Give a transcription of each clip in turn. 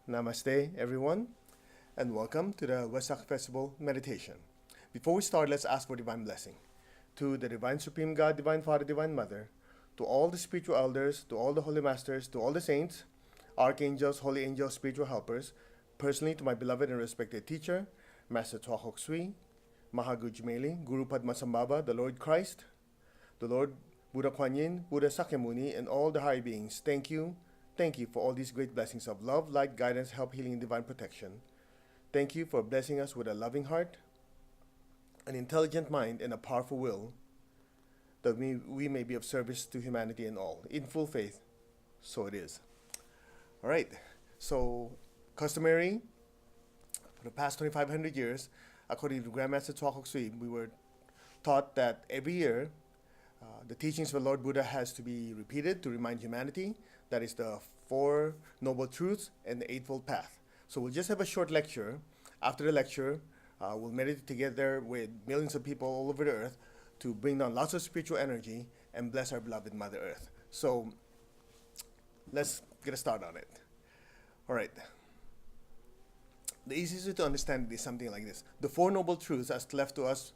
Namaste, everyone, and welcome to the Wesak Festival Meditation. Before we start, let's ask for divine blessing. To the Divine Supreme God, Divine Father, Divine Mother, to all the spiritual elders, to all the holy masters, to all the saints, archangels, holy angels, spiritual helpers, personally to my beloved and respected teacher, Master Tuakok Sui, Mahagujmeli, Guru Padmasambhava, the Lord Christ, the Lord Buddha Kuan Yin, Buddha Sakyamuni, and all the high beings. Thank you. Thank you for all these great blessings of love, light, guidance, help, healing, and divine protection. Thank you for blessing us with a loving heart, an intelligent mind, and a powerful will, that we may be of service to humanity and all. In full faith, so it is. All right. So, customary, for the past 2,500 years, according to Grandmaster Tuakok Sui, we were taught that every year, the teachings of the Lord Buddha has to be repeated to remind humanity. That is the Four Noble Truths and the Eightfold Path. So we'll just have a short lecture. After the lecture, we'll meditate together with millions of people all over the earth to bring down lots of spiritual energy and bless our beloved Mother Earth. So let's get a start on it. All right. The easiest way to understand it is something like this. The Four Noble Truths, as left to us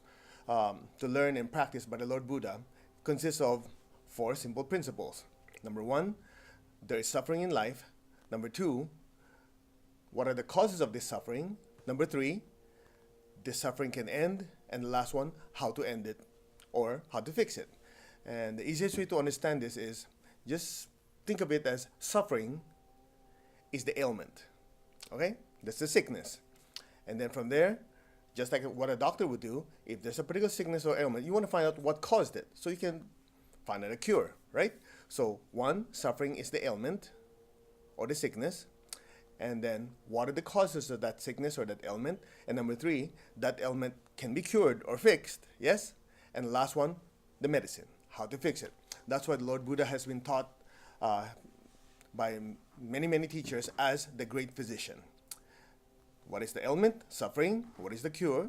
to learn and practice by the Lord Buddha, consists of four simple principles. Number one, there is suffering in life. Number two, what are the causes of this suffering? Number three, this suffering can end. And the last one, how to end it or how to fix it. And the easiest way to understand this is just think of it as suffering is the ailment. Okay? That's the sickness. And then from there, just like what a doctor would do, if there's a particular sickness or ailment, you want to find out what caused it so you can find out a cure, right? So one, suffering is the ailment or the sickness. And then what are the causes of that sickness or that ailment? And number three, that ailment can be cured or fixed, yes? And the last one, the medicine, how to fix it. That's why the Lord Buddha has been taught by many, many teachers as the great physician. What is the ailment? Suffering. What is the cure?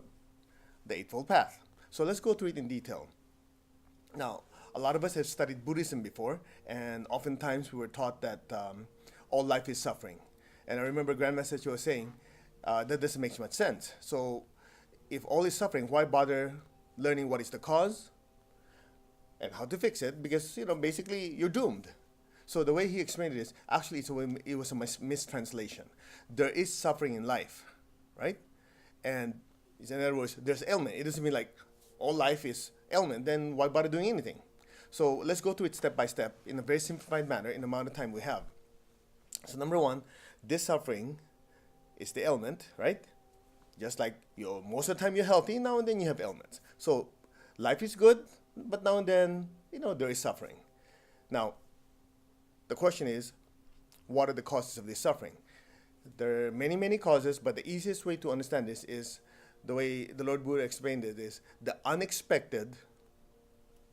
The Eightfold Path. So let's go through it in detail. Now, a lot of us have studied Buddhism before, and oftentimes we were taught that all life is suffering. And I remember Grandmaster Cho was saying, that doesn't make much sense. So if all is suffering, why bother learning what is the cause and how to fix it? Because, basically you're doomed. So the way he explained it is, actually it was a mistranslation. There is suffering in life, right? And in other words, there's ailment. It doesn't mean like all life is ailment, then why bother doing anything? So let's go through it step by step in a very simplified manner in the amount of time we have. So number one, this suffering is the ailment, right? Just like most of the time you're healthy, now and then you have ailments. So life is good, but now and then, there is suffering. Now, the question is, what are the causes of this suffering? There are many, many causes, but the easiest way to understand this is the way the Lord Buddha explained it is the unexpected,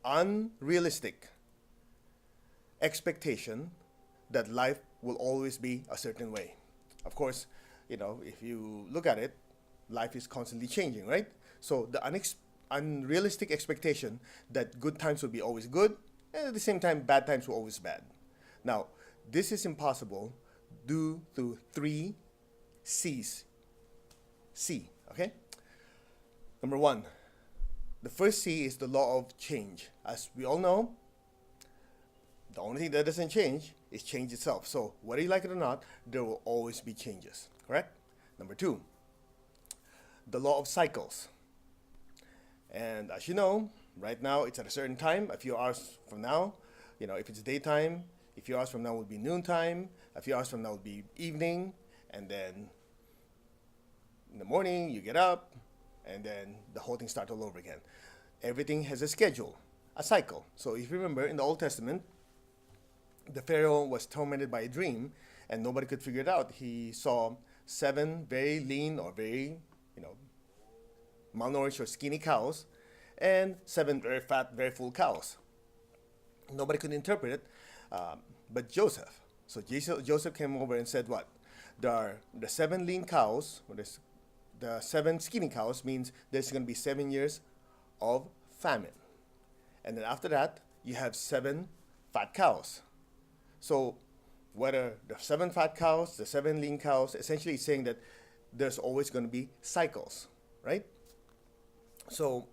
unrealistic expectation that life will always be a certain way. Of course, if you look at it, life is constantly changing, right? So the unrealistic expectation that good times will be always good, and at the same time, bad times will always bad. Now, this is impossible due to three C's. C, okay? Number one, the first C is the law of change. As we all know, the only thing that doesn't change is change itself. So whether you like it or not, there will always be changes, correct? Number two, the law of cycles. And as you know, right now it's at a certain time, a few hours from now, if it's daytime, a few hours from now will be noontime, a few hours from now will be evening, and then in the morning you get up, and then the whole thing starts all over again. Everything has a schedule, a cycle. So if you remember in the Old Testament, the Pharaoh was tormented by a dream, and nobody could figure it out. He saw 7 very lean or very, malnourished or skinny cows, and 7 very fat, very full cows. Nobody could interpret it, but Joseph. So Joseph came over and said what? There are the 7 lean cows, or the 7 skinny cows means there's going to be 7 years of famine. And then after that, you have 7 fat cows. So whether the 7 fat cows, the 7 lean cows, essentially it's saying that there's always going to be cycles, right? So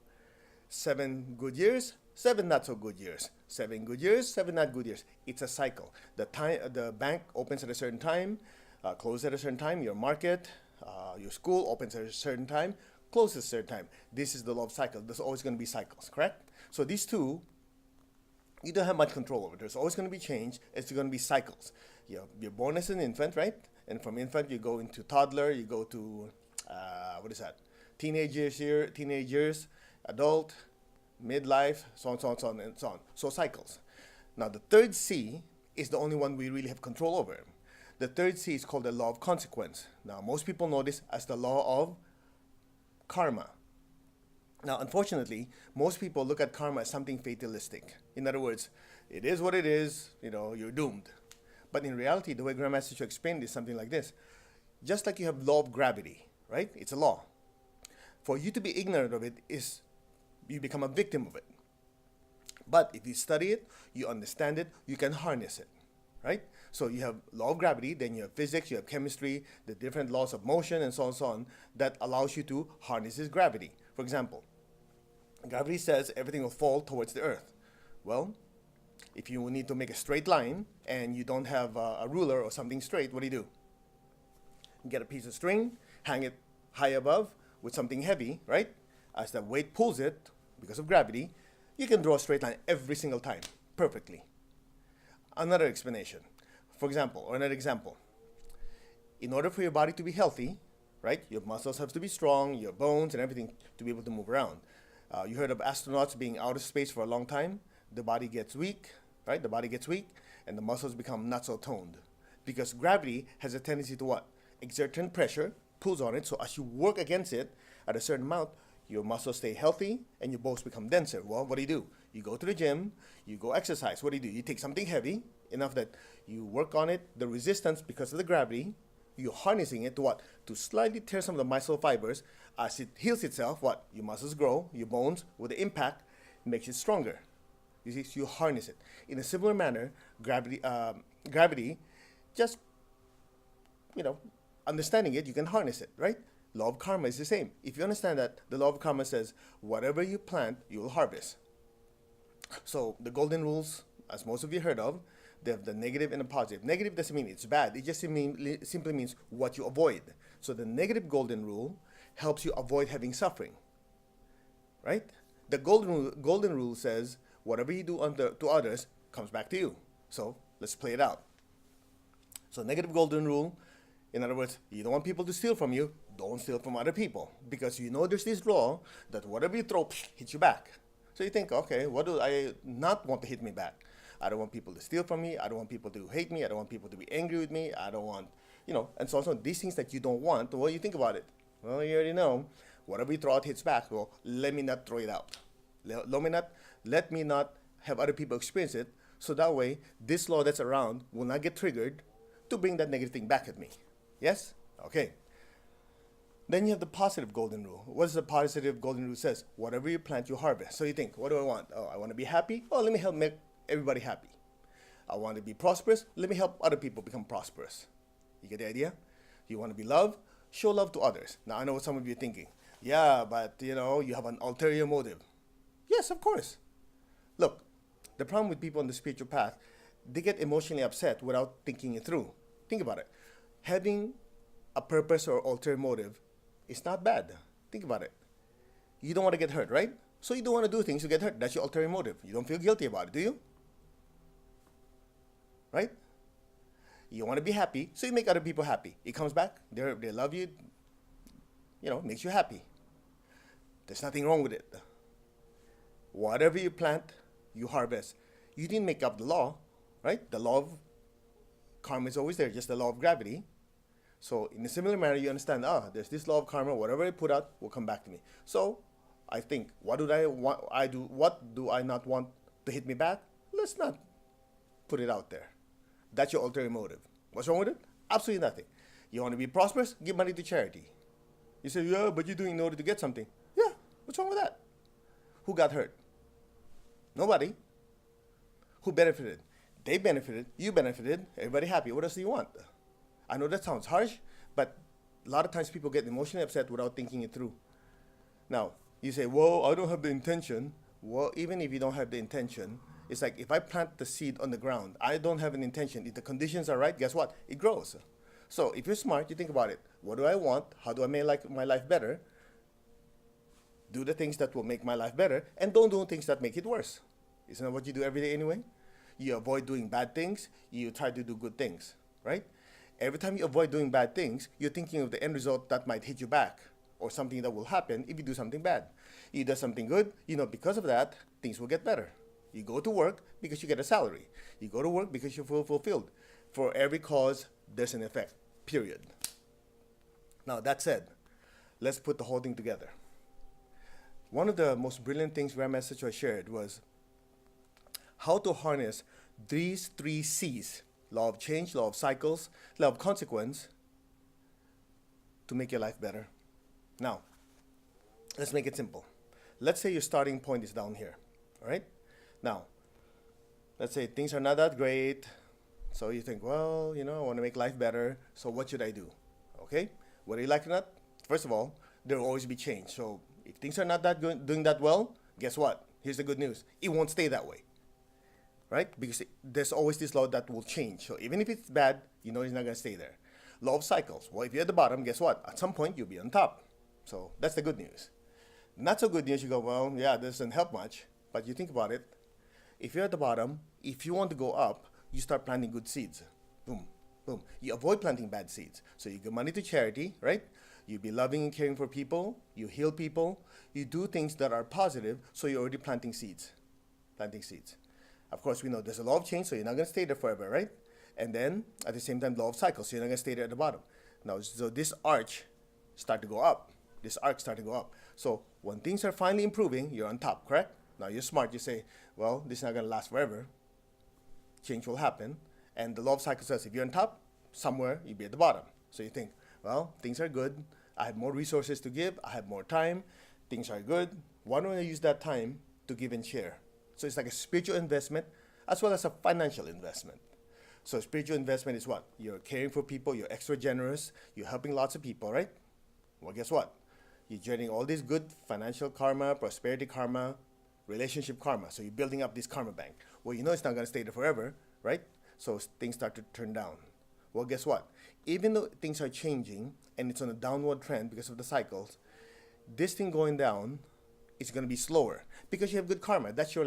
7 good years, 7 not so good years, 7 good years, 7 not good years. It's a cycle. The bank opens at a certain time, closes at a certain time. Your market, your school opens at a certain time, closes at a certain time. This is the law of cycle. There's always going to be cycles, correct? So these two, you don't have much control over. There's always going to be change. It's going to be cycles. You're born as an infant, right? And from infant, you go into toddler, you go to, teenagers, adult, midlife, so on, so on, so on, and so on. So cycles. Now, the third C is the only one we really have control over. The third C is called the law of consequence. Now, most people know this as the law of karma. Now, unfortunately, most people look at karma as something fatalistic. In other words, it is what it is, you're doomed. But in reality, the way Grandmaster Cho explained is something like this. Just like you have law of gravity, right? It's a law. For you to be ignorant of it is you become a victim of it. But if you study it, you understand it, you can harness it, right? So you have law of gravity, then you have physics, you have chemistry, the different laws of motion, and so on and so on, that allows you to harness this gravity. For example, gravity says everything will fall towards the earth. Well, if you need to make a straight line and you don't have a ruler or something straight, what do? You get a piece of string, hang it high above with something heavy, right? As the weight pulls it, because of gravity, you can draw a straight line every single time, perfectly. Another explanation, for example, or another example. In order for your body to be healthy, right, your muscles have to be strong, your bones and everything to be able to move around. You heard of astronauts being out of space for a long time. The body gets weak, right? The body gets weak, and the muscles become not so toned. Because gravity has a tendency to what? Exert certain pressure, pulls on it, so as you work against it at a certain amount, your muscles stay healthy and your bones become denser. Well, what do? You go to the gym, you go exercise. What do? You take something heavy, enough that you work on it, the resistance because of the gravity, you're harnessing it to what? To slightly tear some of the muscle fibers. As it heals itself, what? Your muscles grow, your bones, with the impact, makes it stronger. You see, so you harness it. In a similar manner, gravity, just, understanding it, you can harness it, right? Law of karma is the same. If you understand that, the law of karma says, whatever you plant, you will harvest. So the golden rules, as most of you heard of, they have the negative and the positive. Negative doesn't mean it's bad. It just simply means what you avoid. So the negative golden rule helps you avoid having suffering, right? The golden rule says, whatever you do to others comes back to you. So let's play it out. So negative golden rule, in other words, you don't want people to steal from you, don't steal from other people. Because there's this law that whatever you throw, hits you back. So you think, okay, what do I not want to hit me back? I don't want people to steal from me. I don't want people to hate me. I don't want people to be angry with me. I don't want, and so on. These things that you don't want, well, you think about it. Well, you already know, whatever you throw out hits back. Well, let me not throw it out. Let me not have other people experience it. So that way, this law that's around will not get triggered to bring that negative thing back at me. Yes? Okay. Then you have the positive golden rule. What does the positive golden rule says? Whatever you plant, you harvest. So you think, what do I want? Oh, I want to be happy. Oh, let me help make everybody happy. I want to be prosperous. Let me help other people become prosperous. You get the idea? You want to be loved? Show love to others. Now, I know what some of you are thinking. Yeah, but, you have an ulterior motive. Yes, of course. Look, the problem with people on the spiritual path, they get emotionally upset without thinking it through. Think about it. Having a purpose or ulterior motive is not bad. Think about it. You don't want to get hurt, right? So you don't want to do things to get hurt. That's your ulterior motive. You don't feel guilty about it, do you? Right? You want to be happy, so you make other people happy. It comes back, they love you, makes you happy. There's nothing wrong with it. Whatever you plant, you harvest. You didn't make up the law, right? The law of karma is always there, just the law of gravity. So in a similar manner, you understand, there's this law of karma, whatever I put out will come back to me. So I think, what do I not want to hit me back? Let's not put it out there. That's your ulterior motive. What's wrong with it? Absolutely nothing. You want to be prosperous? Give money to charity. You say, yeah, but you're doing it in order to get something. Yeah, what's wrong with that? Who got hurt? Nobody. Who benefited? They benefited, you benefited, everybody happy. What else do you want? I know that sounds harsh, but a lot of times people get emotionally upset without thinking it through. Now, you say, well, I don't have the intention. Well, even if you don't have the intention, it's like if I plant the seed on the ground, I don't have an intention. If the conditions are right, guess what? It grows. So if you're smart, you think about it. What do I want? How do I make my life better? Do the things that will make my life better, and don't do things that make it worse. Isn't that what you do every day anyway? You avoid doing bad things, you try to do good things, right? Every time you avoid doing bad things, you're thinking of the end result that might hit you back, or something that will happen if you do something bad. You do something good, because of that, things will get better. You go to work because you get a salary. You go to work because you feel fulfilled. For every cause, there's an effect, period. Now, that said, let's put the whole thing together. One of the most brilliant things Grandma Sicho shared was how to harness these 3 C's: law of change, law of cycles, law of consequence, to make your life better. Now, let's make it simple. Let's say your starting point is down here, all right? Now, let's say things are not that great, so you think, well, I want to make life better, so what should I do? Okay, whether you like it or not, first of all, there will always be change. So if things are not that good, doing that well, guess what? Here's the good news. It won't stay that way, right? Because there's always this law that will change. So even if it's bad, it's not going to stay there. Law of cycles. Well, if you're at the bottom, guess what? At some point, you'll be on top. So that's the good news. Not so good news, you go, well, yeah, this doesn't help much. But you think about it. If you're at the bottom, if you want to go up, you start planting good seeds. Boom, boom. You avoid planting bad seeds. So you give money to charity, right? You be loving and caring for people. You heal people. You do things that are positive, so you're already planting seeds. Planting seeds. Of course, we know there's a law of change, so you're not going to stay there forever, right? And then, at the same time, law of cycles, so you're not going to stay there at the bottom. Now, so this arch start to go up. This arc start to go up. So when things are finally improving, you're on top, correct? Now, you're smart. You say, well, this is not going to last forever. Change will happen. And the law of cycles says if you're on top, somewhere you'll be at the bottom. So you think, well, things are good. I have more resources to give. I have more time. Things are good. Why don't I use that time to give and share? So it's like a spiritual investment as well as a financial investment. So spiritual investment is what? You're caring for people. You're extra generous. You're helping lots of people, right? Well, guess what? You're generating all this good financial karma, prosperity karma, relationship karma. So you're building up this karma bank. Well, it's not going to stay there forever, right? So things start to turn down. Well, guess what? Even though things are changing and it's on a downward trend because of the cycles, this thing going down is going to be slower because you have good karma. That's your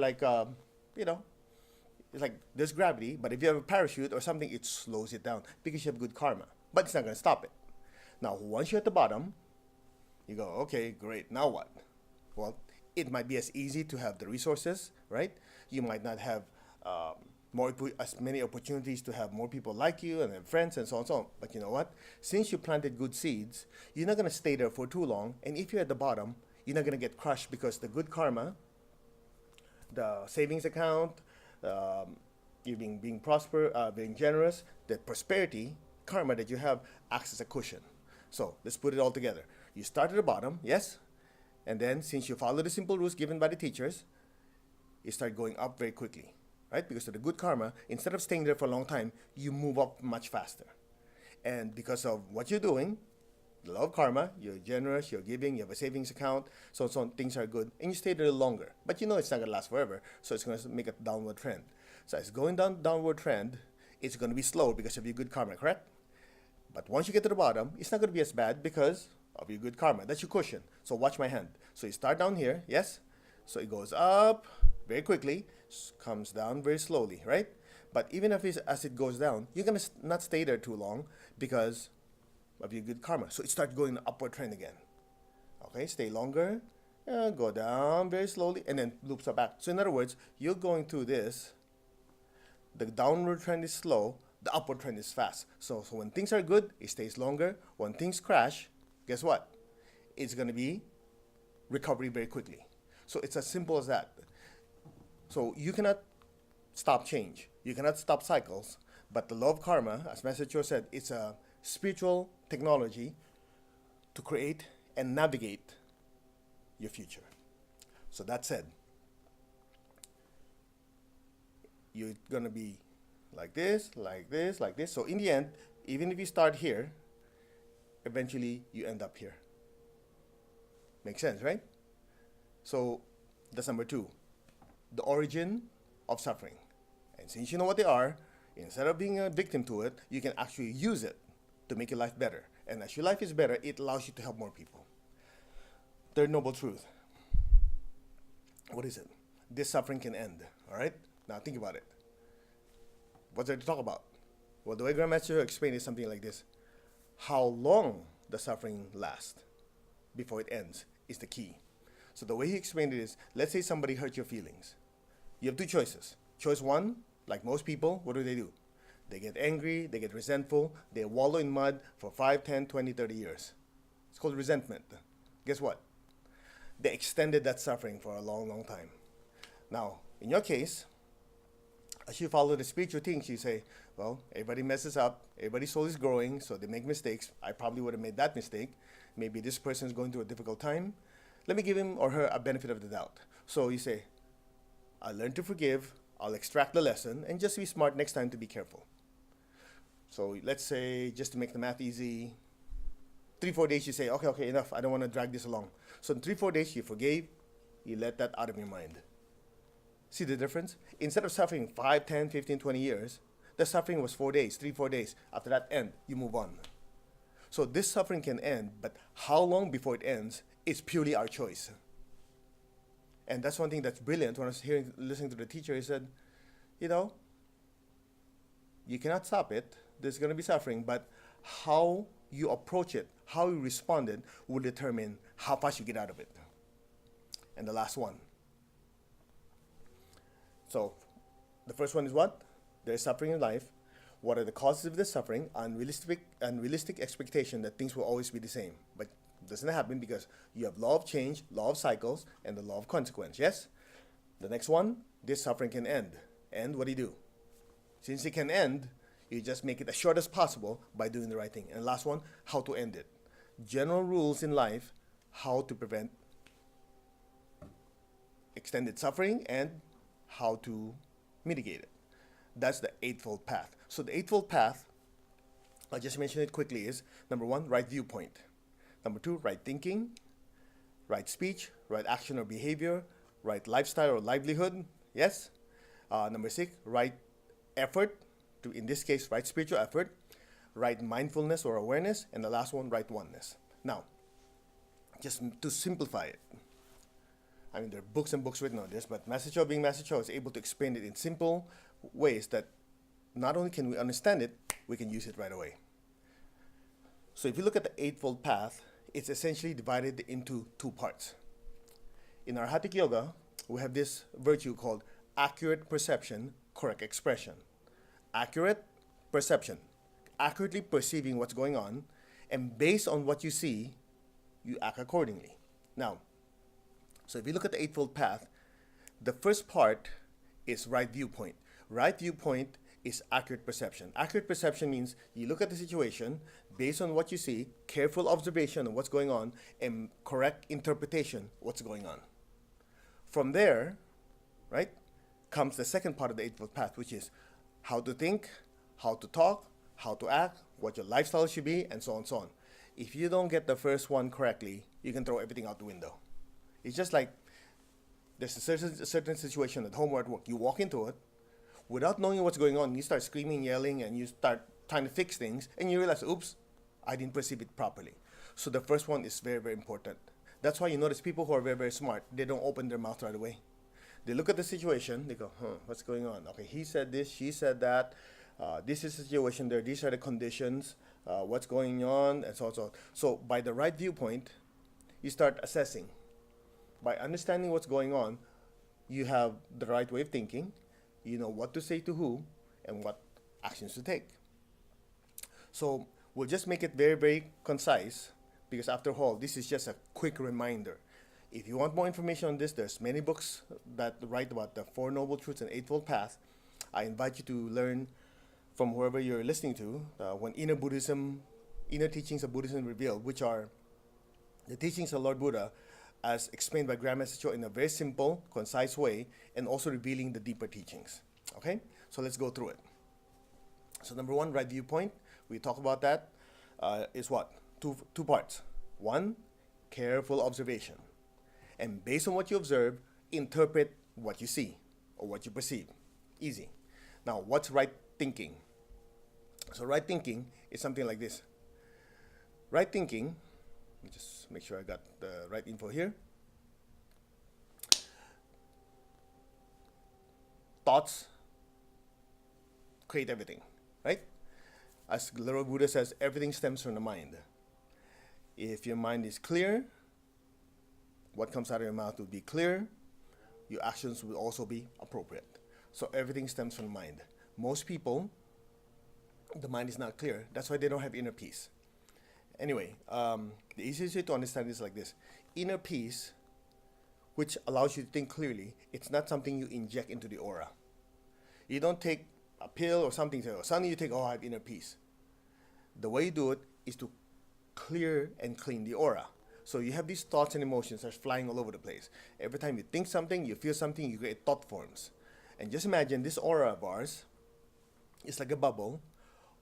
it's like there's gravity, but if you have a parachute or something, it slows it down because you have good karma. But it's not going to stop it. Now, once you're at the bottom, you go, okay, great. Now what? Well, it might be as easy to have the resources, right? You might not have as many opportunities to have more people like you and have friends and so on and so on. But you know what? Since you planted good seeds, you're not going to stay there for too long. And if you're at the bottom, you're not going to get crushed because the good karma, the savings account, you being being generous, the prosperity karma that you have acts as a cushion. So let's put it all together. You start at the bottom, yes? And then since you follow the simple rules given by the teachers, you start going up very quickly, right? Because of the good karma, instead of staying there for a long time, you move up much faster. And because of what you're doing, the law of karma, you're generous, you're giving, you have a savings account, so on, things are good, and you stay there longer. But it's not going to last forever, so it's going to make a downward trend. So it's going downward trend, it's going to be slow because of your good karma, correct? But once you get to the bottom, it's not going to be as bad because of your good karma. That's your cushion. So watch my hand. So you start down here, yes? So it goes up very quickly, comes down very slowly, right? But even as it goes down, you're going to not stay there too long because of your good karma. So it starts going an upward trend again. Okay, stay longer, go down very slowly, and then loops are back. So in other words, you're going through this. The downward trend is slow. The upward trend is fast. So when things are good, it stays longer. When things crash, guess what? It's going to be recovery very quickly. So it's as simple as that. So you cannot stop change. You cannot stop cycles. But the law of karma, as Master Cho said, it's a spiritual technology to create and navigate your future. So that said, you're going to be like this, like this, like this. So in the end, even if you start here, eventually you end up here. Makes sense, right? So that's number two, the origin of suffering. And since you know what they are, instead of being a victim to it, you can actually use it to make your life better. And as your life is better, it allows you to help more people. Third noble truth. What is it? This suffering can end. All right? Now think about it. What's there to talk about? Well, the way Grandmaster explained is something like this. How long the suffering lasts before it ends is the key. So the way he explained it is, let's say somebody hurt your feelings. You have two choices. Choice one, like most people, what do? They get angry, they get resentful, they wallow in mud for 5, 10, 20, 30 years. It's called resentment. Guess what? They extended that suffering for a long, long time. Now, in your case, as you follow the spiritual things, you say, well, everybody messes up, everybody's soul is growing, so they make mistakes. I probably would have made that mistake. Maybe this person is going through a difficult time. Let me give him or her a benefit of the doubt. So you say, I'll learn to forgive, I'll extract the lesson, and just be smart next time to be careful. So let's say, just to make the math easy, 3-4 days you say, okay, enough, I don't want to drag this along. So in 3-4 days you forgave, you let that out of your mind. See the difference? Instead of suffering 5, 10, 15, 20 years, the suffering was 4 days, 3-4 days. After that end, you move on. So this suffering can end, but how long before it ends is purely our choice. And that's one thing that's brilliant. When I was listening to the teacher, he said, you cannot stop it. There's going to be suffering, but how you approach it, how you respond it, will determine how fast you get out of it. And the last one. So the first one is what? There is suffering in life. What are the causes of this suffering? Unrealistic expectation that things will always be the same. But it doesn't happen because you have law of change, law of cycles, and the law of consequence. Yes? The next one, this suffering can end. And what do? Since it can end, you just make it as short as possible by doing the right thing. And last one, how to end it. General rules in life, how to prevent extended suffering and how to mitigate it. That's the Eightfold Path. So the Eightfold Path, I'll just mention it quickly, is number one, right viewpoint. Number two, right thinking, right speech, right action or behavior, right lifestyle or livelihood. Yes? Number 6, right effort, to in this case, right spiritual effort, right mindfulness or awareness, and the last one, right oneness. Now, just to simplify it, I mean, there are books and books written on this, but Master Cho, being Master Cho, is able to explain it in simple ways that not only can we understand it, we can use it right away. So if you look at the Eightfold Path, it's essentially divided into 2 parts. In our Hatha Yoga, we have this virtue called accurate perception, correct expression. Accurate perception, accurately perceiving what's going on, and based on what you see, you act accordingly. Now, so if you look at the Eightfold Path, the first part is right viewpoint. Right viewpoint is accurate perception. Accurate perception means you look at the situation based on what you see, careful observation of what's going on, and correct interpretation of what's going on. From there, right, comes the second part of the Eightfold Path, which is how to think, how to talk, how to act, what your lifestyle should be, and so on and so on. If you don't get the first one correctly, you can throw everything out the window. It's just like there's a certain situation at home or at work. You walk into it, without knowing what's going on, you start screaming, yelling, and you start trying to fix things, and you realize, oops, I didn't perceive it properly. So the first one is very, very important. That's why you notice people who are very, very smart, they don't open their mouth right away. They look at the situation, they go, what's going on? Okay, he said this, she said that, this is the situation there, these are the conditions, what's going on, and so on, so on. So by the right viewpoint, you start assessing. By understanding what's going on, you have the right way of thinking, you know what to say to who, and what actions to take. So we'll just make it very, very concise, because after all, this is just a quick reminder. If you want more information on this, there's many books that write about the Four Noble Truths and Eightfold Path. I invite you to learn from whoever you're listening to, when inner teachings of Buddhism revealed, which are the teachings of Lord Buddha, as explained by Grandmaster Cho in a very simple, concise way, and also revealing the deeper teachings. Okay? So let's go through it. So number one, right viewpoint. We talk about that. Is what? Two parts. One, careful observation. And based on what you observe, interpret what you see or what you perceive. Easy. Now, what's right thinking? So right thinking is something like this. Right thinking, let me just make sure I got the right info here. Thoughts create everything, right? As Lord Buddha says, everything stems from the mind. If your mind is clear, what comes out of your mouth will be clear. Your actions will also be appropriate. So everything stems from the mind. Most people, the mind is not clear. That's why they don't have inner peace. Anyway, the easiest way to understand is like this. Inner peace, which allows you to think clearly, it's not something you inject into the aura. You don't take a pill or something, so suddenly you think, oh, I have inner peace. The way you do it is to clear and clean the aura. So you have these thoughts and emotions that are flying all over the place. Every time you think something, you feel something, you create thought forms. And just imagine this aura of ours is like a bubble.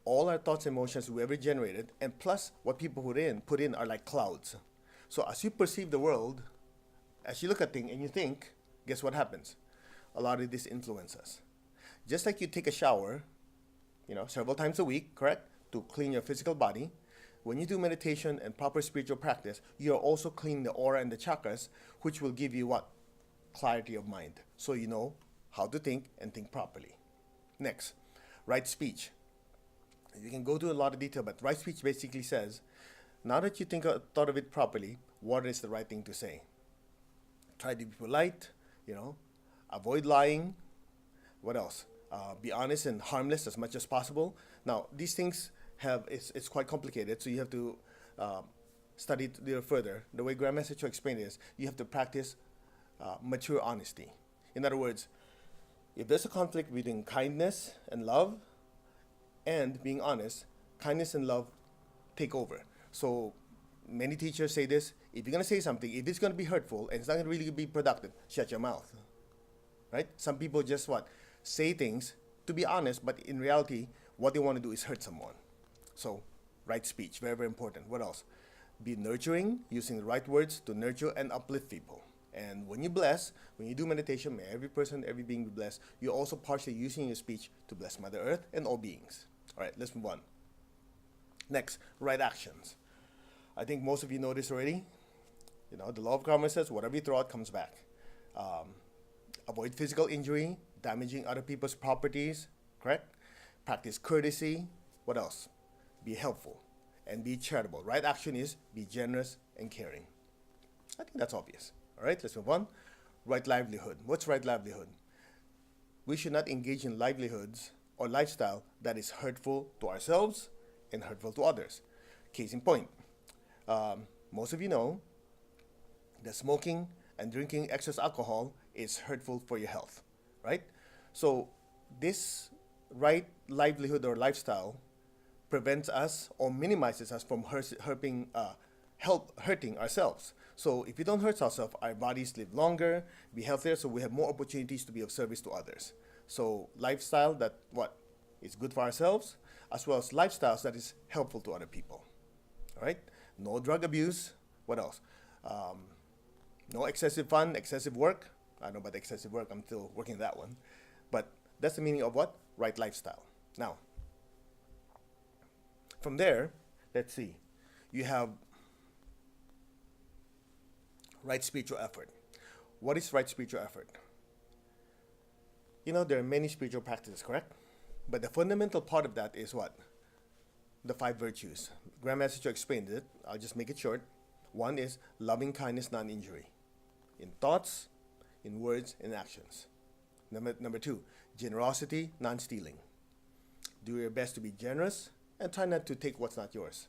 All our thoughts and emotions we ever generated, and plus what people put in are like clouds. So as you perceive the world, as you look at things and you think, guess what happens? A lot of this influences. Just like you take a shower, several times a week, correct? To clean your physical body. When you do meditation and proper spiritual practice, you're also cleaning the aura and the chakras, which will give you what? Clarity of mind. So you know how to think and think properly. Next, right speech. You can go to a lot of detail, but right speech basically says, now that you thought of it properly, what is the right thing to say? Try to be polite, avoid lying. What else? Be honest and harmless as much as possible. Now, these things it's quite complicated, so you have to study it a little further. The way Grandmaster Cho explained is, you have to practice mature honesty. In other words, if there's a conflict between kindness and love and being honest, kindness and love take over. So many teachers say this, if you're going to say something, if it's going to be hurtful and it's not going to really be productive, shut your mouth. Right? Some people just say things to be honest, but in reality, what they want to do is hurt someone. So, right speech, very, very important. What else? Be nurturing, using the right words to nurture and uplift people. And when you bless, when you do meditation, may every person, every being be blessed, you're also partially using your speech to bless Mother Earth and all beings. All right, let's move on. Next, right actions. I think most of you know this already. The law of karma says whatever you throw out comes back. Avoid physical injury, damaging other people's properties, correct? Practice courtesy. What else? Be helpful and be charitable. Right action is be generous and caring. I think that's obvious. All right, let's move on. Right livelihood. What's right livelihood? We should not engage in livelihoods or lifestyle that is hurtful to ourselves and hurtful to others. Case in point, most of you know that smoking and drinking excess alcohol is hurtful for your health, right? So this right livelihood or lifestyle prevents us or minimizes us from hurting ourselves. So if we don't hurt ourselves, our bodies live longer, be healthier, so we have more opportunities to be of service to others. So lifestyle that is good for ourselves, as well as lifestyles that is helpful to other people. All right? No drug abuse. What else? No excessive fun, excessive work. I don't know about excessive work. I'm still working on that one. But that's the meaning of what? Right lifestyle. Now, from there, let's see. You have right spiritual effort. What is right spiritual effort? There are many spiritual practices, correct? But the fundamental part of that is what? The 5 virtues. Grandmaster Cho explained it. I'll just make it short. One is loving kindness, non-injury. In thoughts, in words, in actions. Number 2, generosity, non-stealing. Do your best to be generous and try not to take what's not yours.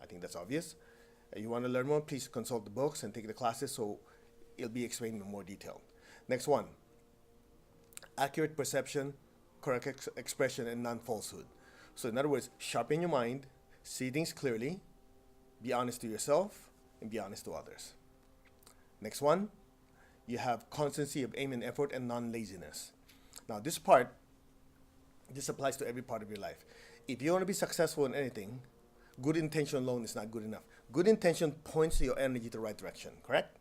I think that's obvious. You want to learn more, please consult the books and take the classes so it'll be explained in more detail. Next one, accurate perception, correct expression, and non-falsehood. So in other words, sharpen your mind, see things clearly, be honest to yourself, and be honest to others. Next one, you have constancy of aim and effort and non-laziness. Now this part This applies to every part of your life. If you want to be successful in anything, good intention alone is not good enough. Good intention points your energy to the right direction, correct?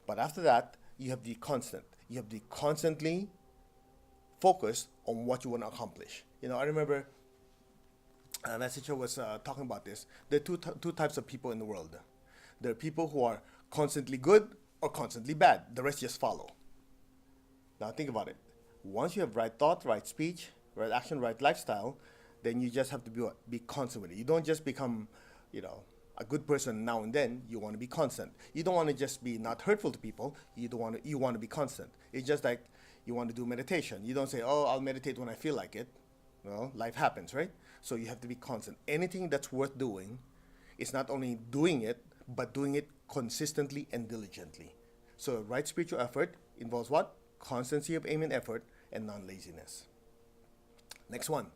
But after that, you have to be constant. You have to be constantly focused on what you want to accomplish. I remember that teacher was talking about this. There are two types of people in the world. There are people who are constantly good or constantly bad. The rest just follow. Now think about it. Once you have right thought, right speech, right action, right lifestyle, then you just have to be constant with it. You don't just become, a good person now and then. You want to be constant. You don't want to just be not hurtful to people. You want to be constant. It's just like you want to do meditation. You don't say, "Oh, I'll meditate when I feel like it." Well, life happens, right? So you have to be constant. Anything that's worth doing is not only doing it, but doing it consistently and diligently. So right spiritual effort involves what? Constancy of aim and effort and non-laziness. Next one,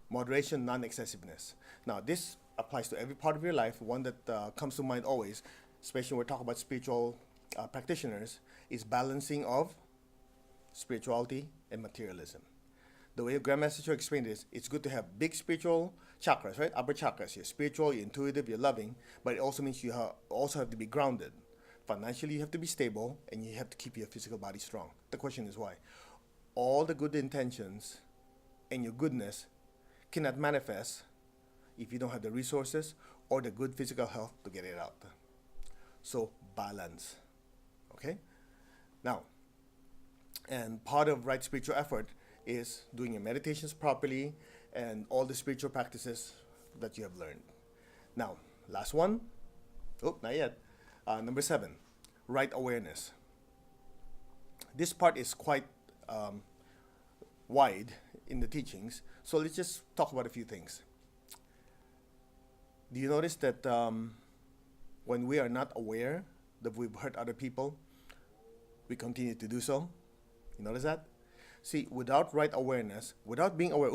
moderation, non-excessiveness. Now this applies to every part of your life. One that comes to mind always, especially when we're talking about spiritual practitioners, is balancing of spirituality and materialism. The way Grandmaster Cho explained this, it's good to have big spiritual chakras, right? Upper chakras. You're spiritual, you're intuitive, you're loving, but it also means you also have to be grounded. Financially, you have to be stable, and you have to keep your physical body strong. The question is why? All the good intentions and your goodness cannot manifest if you don't have the resources or the good physical health to get it out. So balance, okay? Now, and part of right spiritual effort is doing your meditations properly and all the spiritual practices that you have learned. Now, last one. Oh, not yet. Number 7, right awareness. This part is quite wide in the teachings, so let's just talk about a few things. Do you notice that when we are not aware that we've hurt other people, we continue to do so? You notice that? See, without right awareness, without being aware,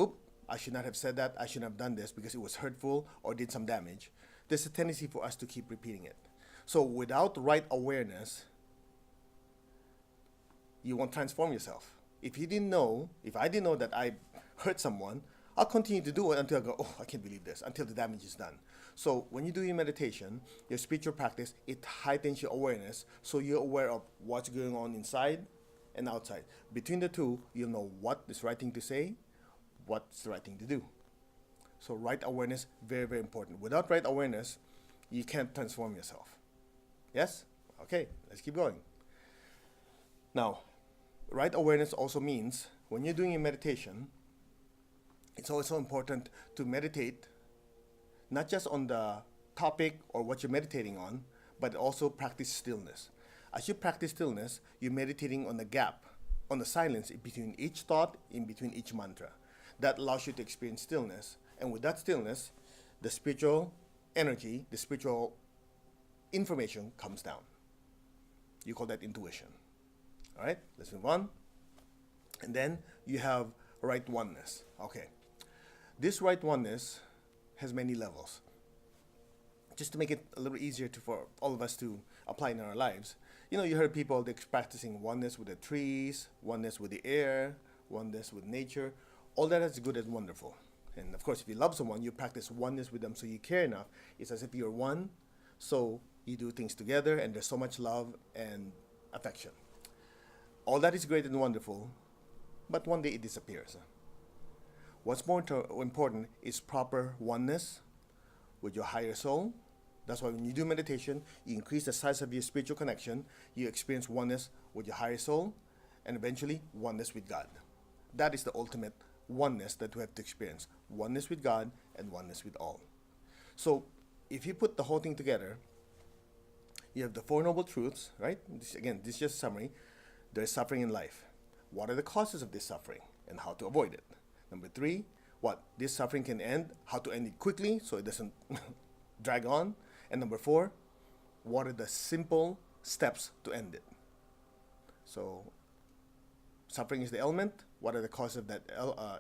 I should not have said that, I shouldn't have done this because it was hurtful or did some damage, there's a tendency for us to keep repeating it. So without right awareness, you won't transform yourself. If I didn't know that I hurt someone, I'll continue to do it until I go, "Oh, I can't believe this," until the damage is done. So when you do your meditation, your spiritual practice, it heightens your awareness, so you're aware of what's going on inside and outside. Between the two, you'll know what is the right thing to say, what's the right thing to do. So right awareness, very, very important. Without right awareness, you can't transform yourself. Yes? Okay, let's keep going. Now, right awareness also means when you're doing your meditation, it's also important to meditate not just on the topic or what you're meditating on, but also practice stillness. As you practice stillness, you're meditating on the gap, on the silence in between each thought, in between each mantra. That allows you to experience stillness. And with that stillness, the spiritual energy, the spiritual information comes down. You call that intuition. All right, let's move on. And then you have right oneness. Okay, this right oneness has many levels. Just to make it a little easier for all of us to apply in our lives, you heard people practicing oneness with the trees, oneness with the air, oneness with nature. All that is good and wonderful. And of course, if you love someone, you practice oneness with them so you care enough. It's as if you're one, so you do things together, and there's so much love and affection. All that is great and wonderful, but one day it disappears. What's more important is proper oneness with your higher soul. That's why when you do meditation, you increase the size of your spiritual connection, you experience oneness with your higher soul, and eventually oneness with God. That is the ultimate oneness that we have to experience. Oneness with God and oneness with all. So if you put the whole thing together, you have the Four Noble Truths, right? This is just a summary. There is suffering in life. What are the causes of this suffering and how to avoid it? Number 3, what this suffering can end, how to end it quickly so it doesn't drag on. And number 4, what are the simple steps to end it? So suffering is the element. What are the causes of that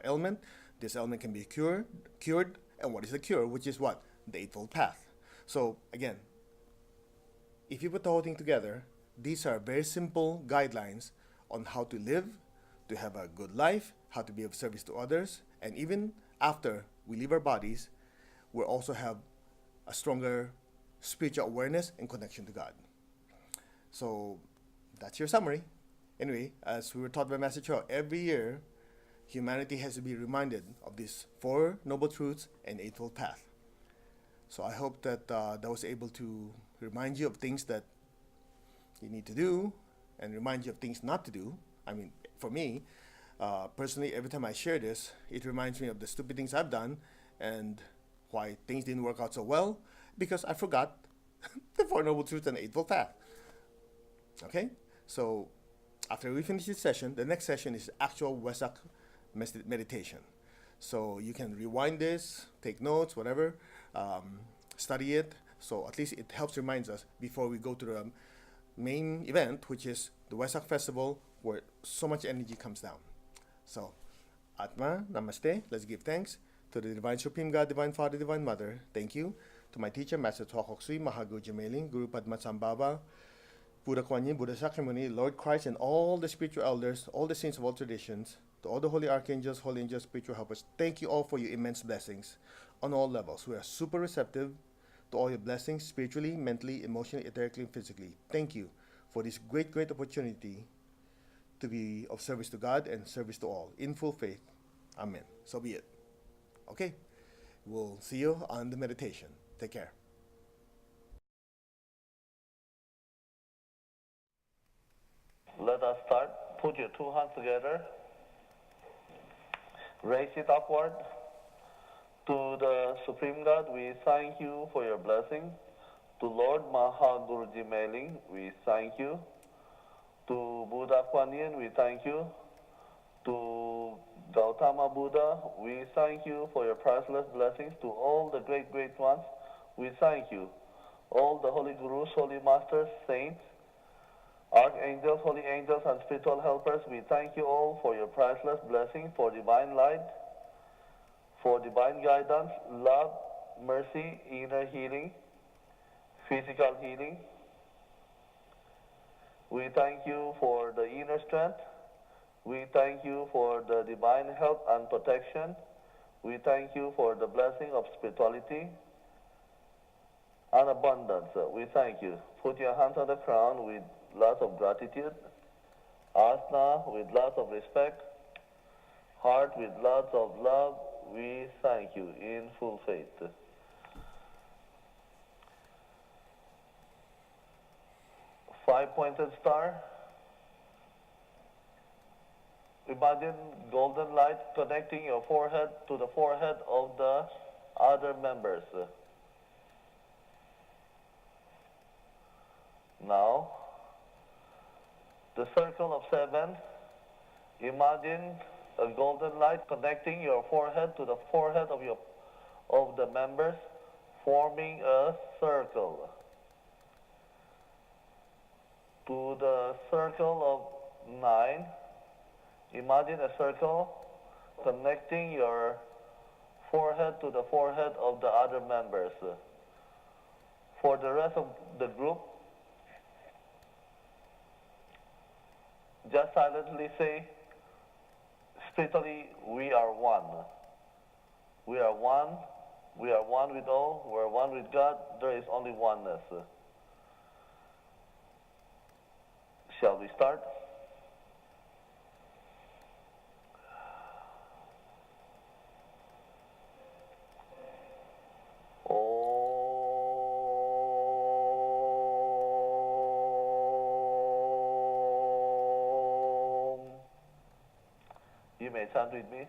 ailment? This ailment can be cured. And what is the cure? Which is what? The Eightfold Path. So again, if you put the whole thing together, these are very simple guidelines on how to live, to have a good life, how to be of service to others, and even after we leave our bodies, we'll also have a stronger spiritual awareness and connection to God. So that's your summary. Anyway, as we were taught by Master Cho, every year humanity has to be reminded of these four noble truths and eightfold path. So I hope that that was able to remind you of things that you need to do and remind you of things not to do. I mean, for me, personally, every time I share this, it reminds me of the stupid things I've done and why things didn't work out so well because I forgot the Four Noble Truths and Eightfold Path. Okay? So after we finish this session, the next session is actual Wesak meditation. So you can rewind this, take notes, whatever, study it. So at least it helps reminds us before we go to the main event, which is the Wesak Festival, where so much energy comes down. So, Atma, Namaste, let's give thanks to the Divine Supreme God, Divine Father, Divine Mother. Thank you to my teacher, Master Tuakoksui, Mahagu Jameling, Guru Padmasambhava, Buddha Kuan Yin, Buddha Shakyamuni, Lord Christ, and all the spiritual elders, all the saints of all traditions, to all the holy archangels, holy angels, spiritual helpers. Thank you all for your immense blessings on all levels. We are super receptive to all your blessings, spiritually, mentally, emotionally, etherically, and physically. Thank you for this great, great opportunity to be of service to God and service to all, in full faith. Amen. So be it. Okay, we'll see you on the meditation. Take care. Let us start. Put your two hands together. Raise it upward. To the Supreme God, we thank you for your blessing. To Lord Maha Guruji Mailing, we thank you. To Buddha Kuan Yin, we thank you. To Gautama Buddha, we thank you for your priceless blessings. To all the great, great ones, we thank you. All the holy gurus, holy masters, saints, archangels, holy angels, and spiritual helpers, we thank you all for your priceless blessing, for divine light, for divine guidance, love, mercy, inner healing, physical healing. We thank you for the inner strength. We thank you for the divine help and protection. We thank you for the blessing of spirituality and abundance. We thank you. Put your hands on the crown with lots of gratitude. Asana with lots of respect. Heart with lots of love. We thank you in full faith. Five-pointed star. Imagine golden light connecting your forehead to the forehead of the other members. Now, the circle of seven. Imagine a golden light connecting your forehead to the forehead of the members, forming a circle. To the circle of nine, imagine a circle connecting your forehead to the forehead of the other members. For the rest of the group, just silently say, spiritually, we are one. We are one. We are one with all. We are one with God. There is only oneness. Shall we start? You may chant with me.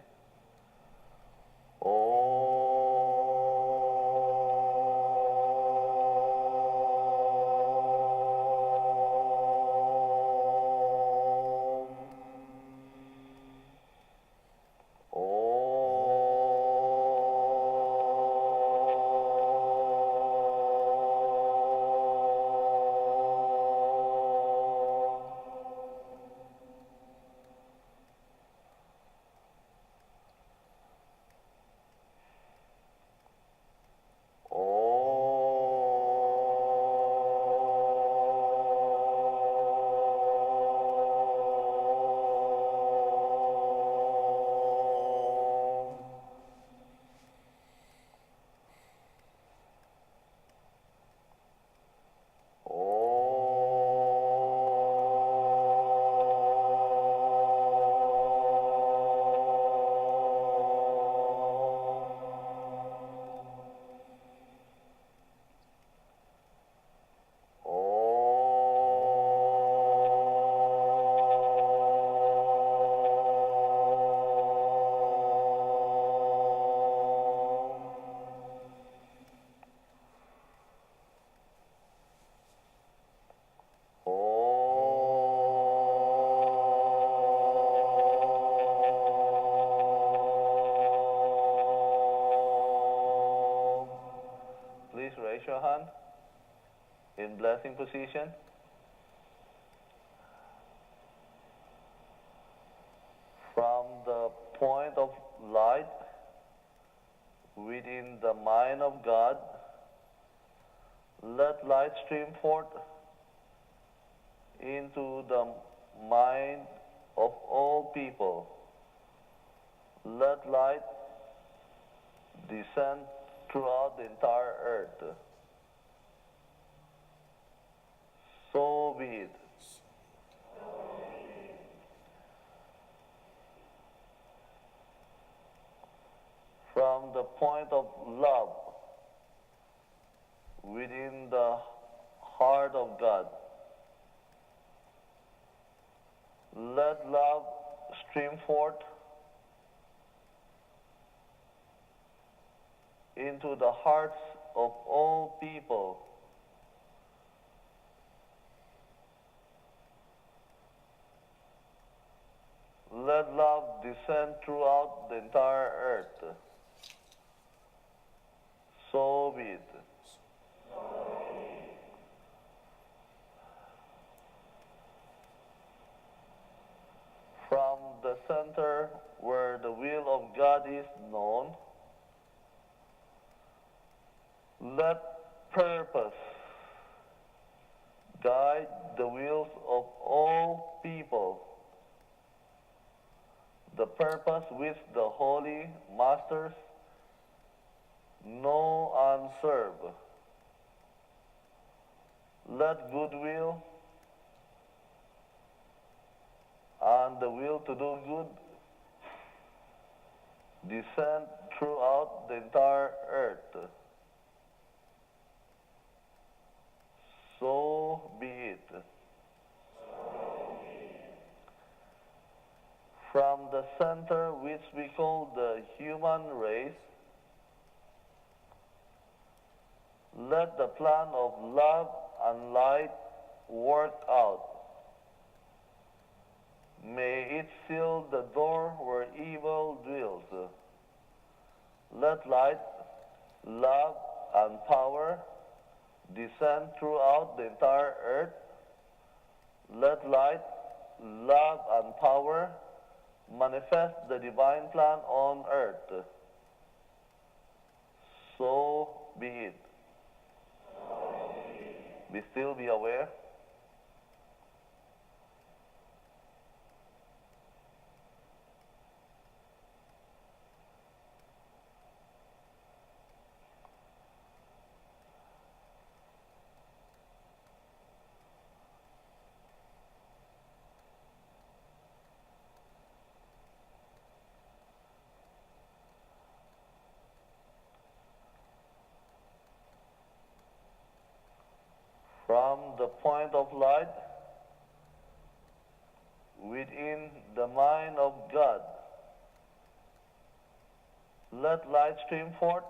your hand in blessing position. From the point of light within the mind of God, let light stream forth into the mind of all people. Let light descend throughout the entire earth. So be it. From the point of love within the heart of God, let love stream forth into the hearts of all people. Let love descend throughout the entire earth. So be it. From the center where the will of God is known, let purpose guide the wills of all people. The purpose which the holy masters know and serve. Let goodwill and the will to do good descend throughout the entire earth. So be it. From the center which we call the human race, let the plan of love and light work out. May it seal the door where evil dwells. Let light, love, and power descend throughout the entire earth. Let light, love, and power manifest the divine plan on earth. So be it. Be still, be aware. From the point of light within the mind of God, let light stream forth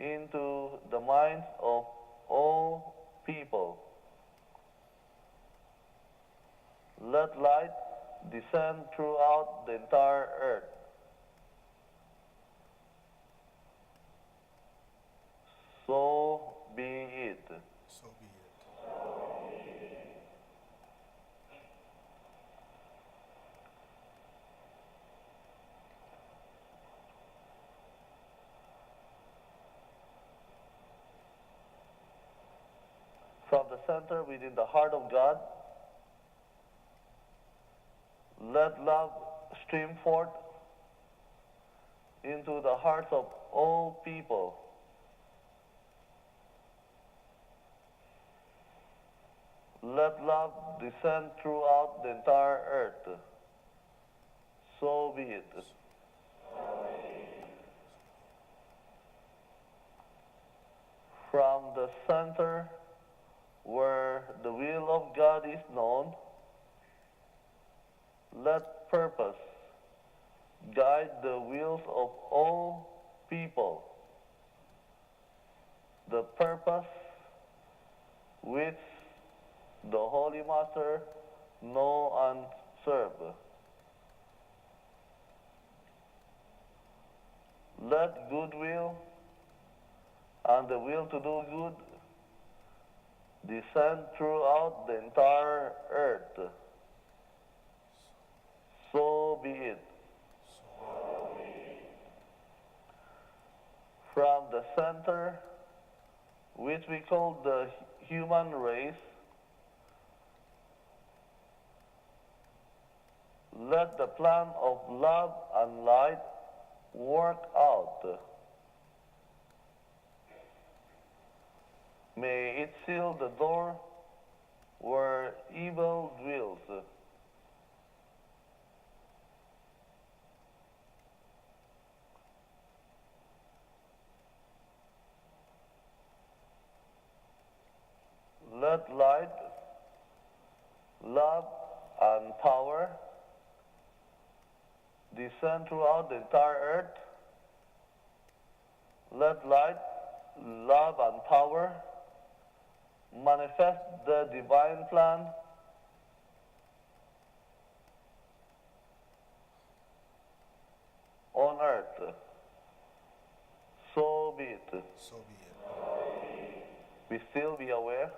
into the minds of all people. Let light descend throughout the entire earth. So be it. So be it. From the center within the heart of God, let love stream forth into the hearts of all people. Let love descend throughout the entire earth. So be it. From the center where the will of God is known, let purpose guide the wills of all people. The purpose which the Holy Master know and serve. Let goodwill and the will to do good descend throughout the entire earth. So be it. From the center, which we call the human race, let the plan of love and light work out. May it seal the door where evil dwells. Let light, love, and power descend throughout the entire earth. Let light, love, and power manifest the divine plan on earth. So be it. So be it. Be still, be aware.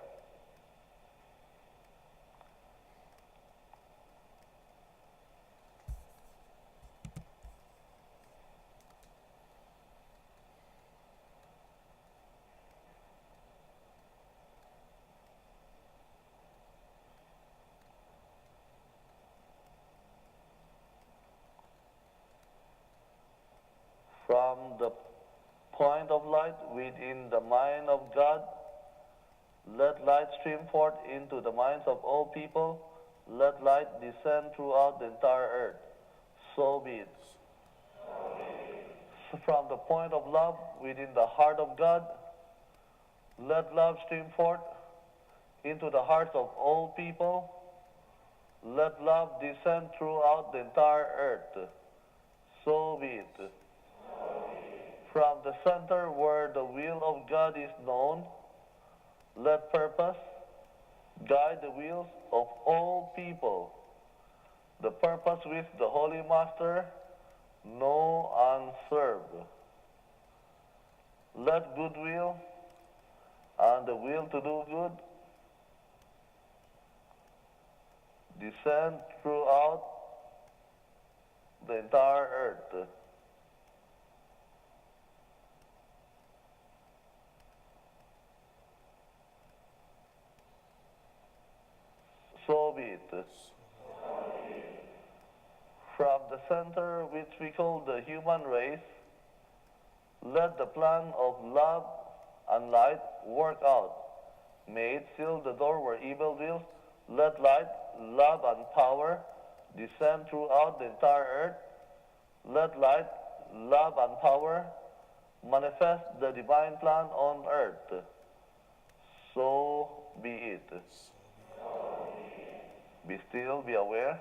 From the point of light within the mind of God, let light stream forth into the minds of all people. Let light descend throughout the entire earth. So be it. From the point of love within the heart of God, let love stream forth into the hearts of all people. Let love descend throughout the entire earth. So be it. From the center where the will of God is known, let purpose guide the wheels of all people, the purpose which the Holy Master know and serve. Let goodwill and the will to do good descend throughout the entire earth. So be it. From the center which we call the human race, let the plan of love and light work out. May it seal the door where evil dwells. Let light, love, and power descend throughout the entire earth. Let light, love, and power manifest the divine plan on earth. So be it. Be still, be aware.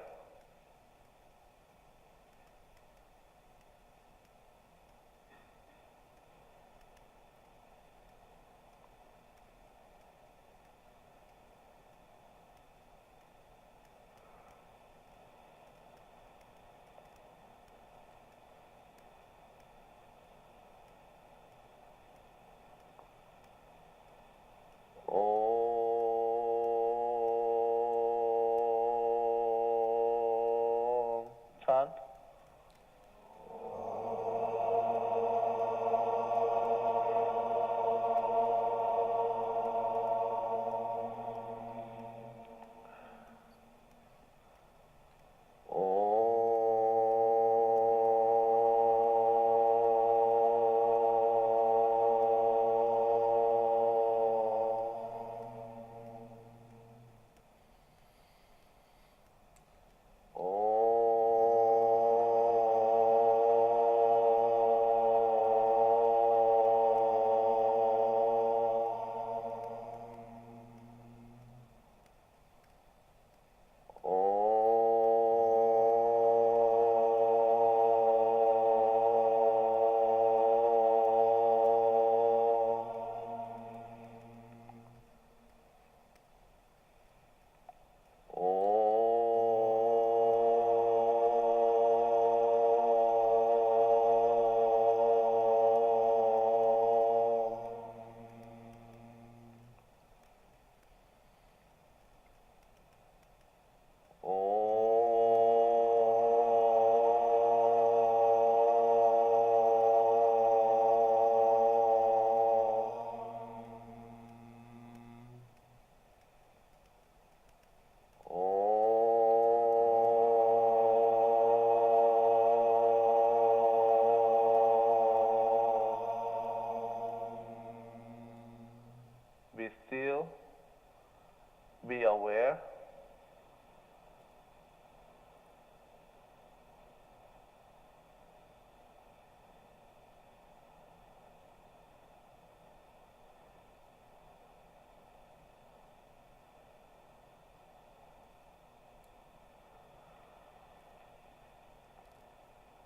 Oh.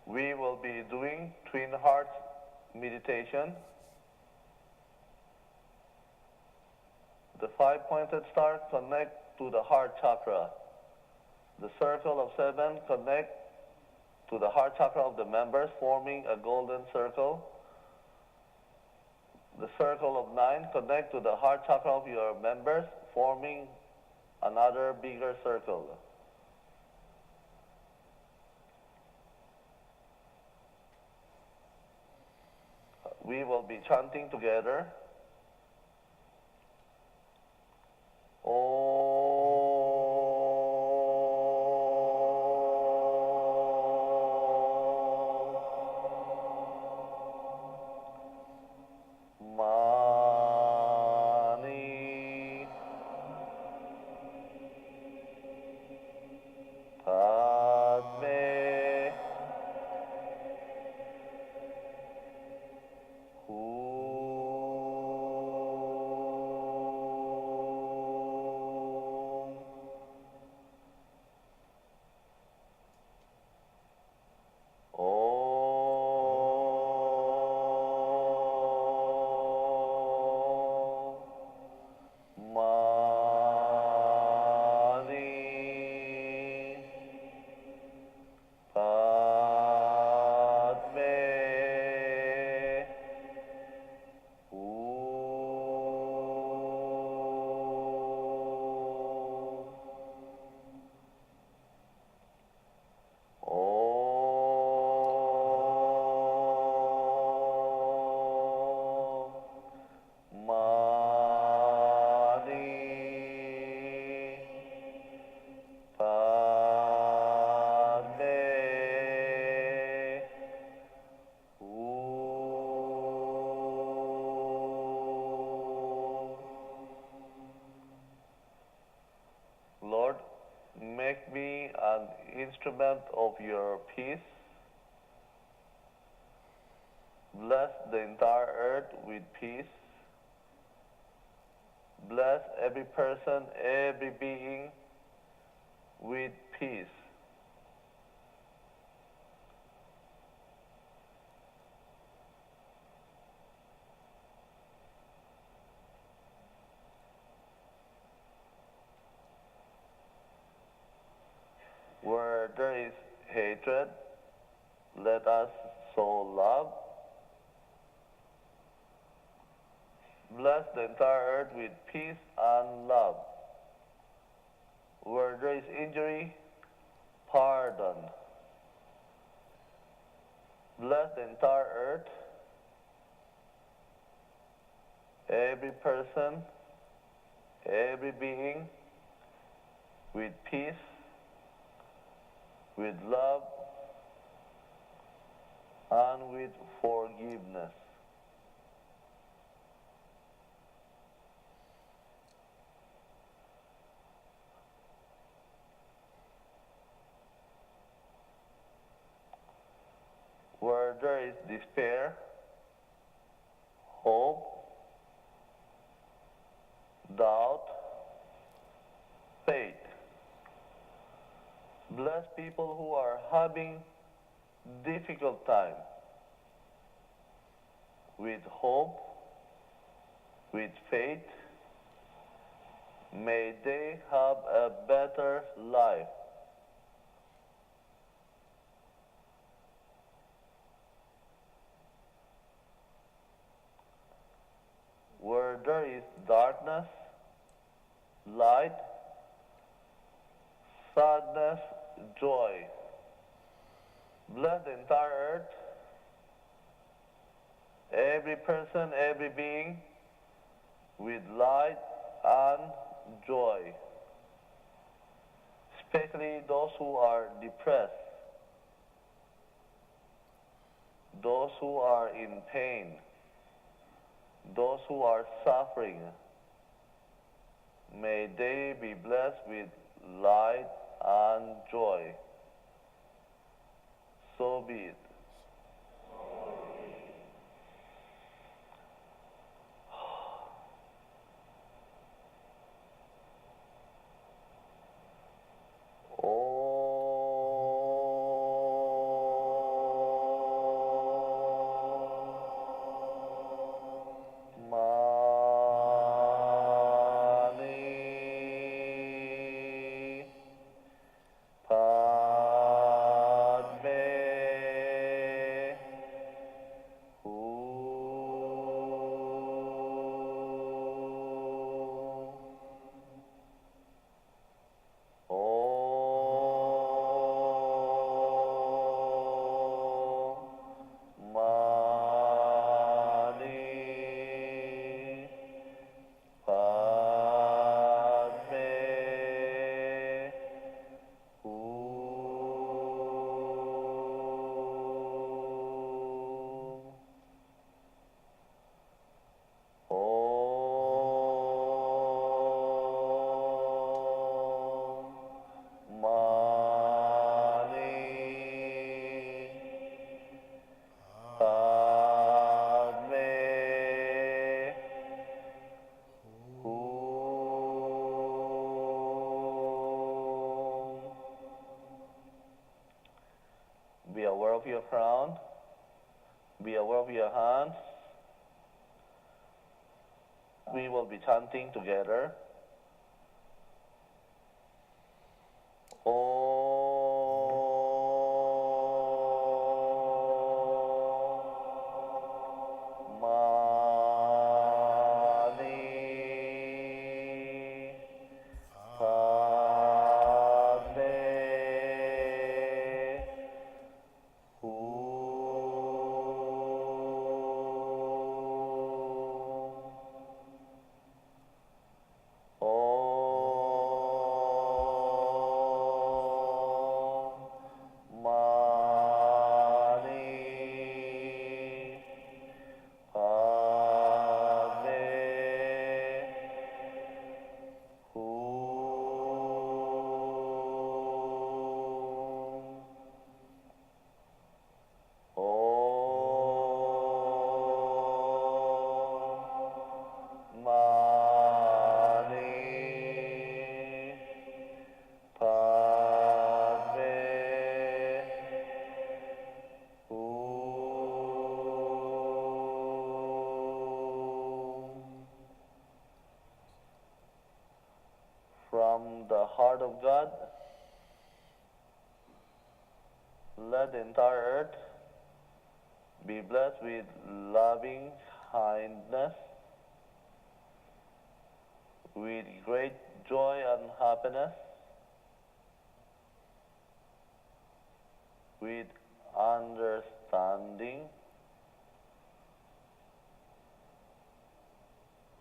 We will be doing Twin Hearts meditation. The 5-pointed star connect to the heart chakra. The circle of 7 connect to the heart chakra of the members, forming a golden circle. The circle of 9 connect to the heart chakra of your members, forming another bigger circle. We will be chanting together. Mani Padme Lord, make me an instrument of your peace. Bless the entire earth with peace. Bless every person, every being with peace. Where there is hatred, let us sow love. Bless the entire earth with peace and love. Where there is injury, pardon. Bless the entire earth, every person, every being with peace, with love, and with forgiveness. Where there is despair, hope, doubt, faith. Bless people who are having difficult time with hope, with faith. May they have a better life. Where there is darkness, light, sadness, joy. Bless the entire earth, every person, every being with light and joy. Especially those who are depressed, those who are in pain, those who are suffering. May they be blessed with light and joy. So be it. Oh. crown. Be aware of your hands. We will be chanting together. From the heart of God, let the entire earth be blessed with loving kindness, with great joy and happiness, with understanding,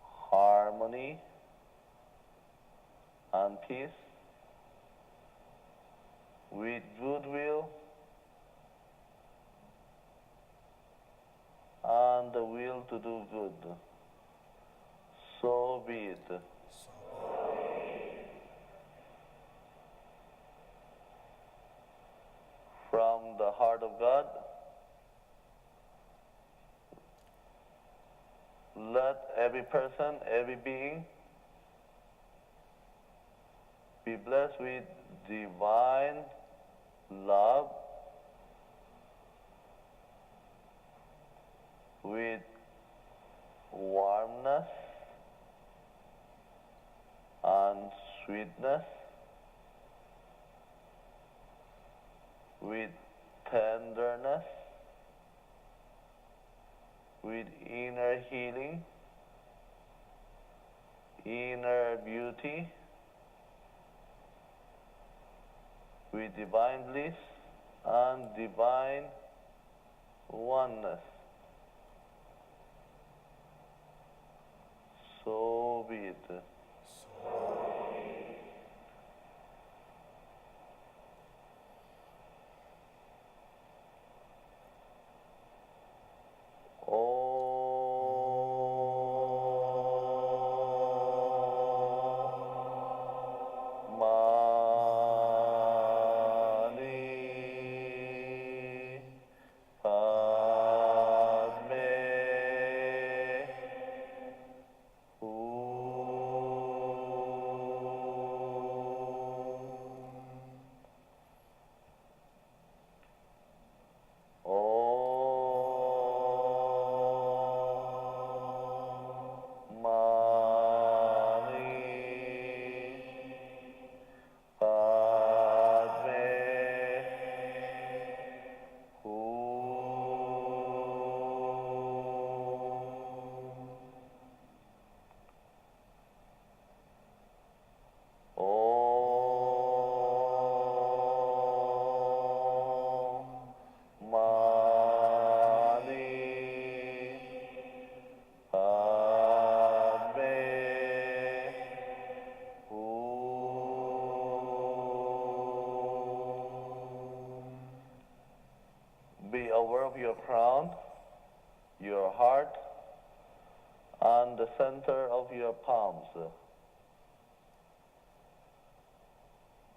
harmony, and peace, with goodwill and the will to do good. So be it. From the heart of God, let every person, every being be blessed with divine love, with warmness and sweetness, with tenderness, with inner healing, inner beauty, with divine bliss and divine oneness. So be it. Be aware of your crown, your heart, and the center of your palms.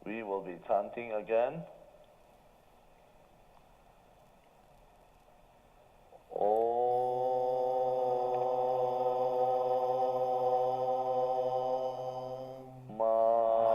We will be chanting again. Om Mani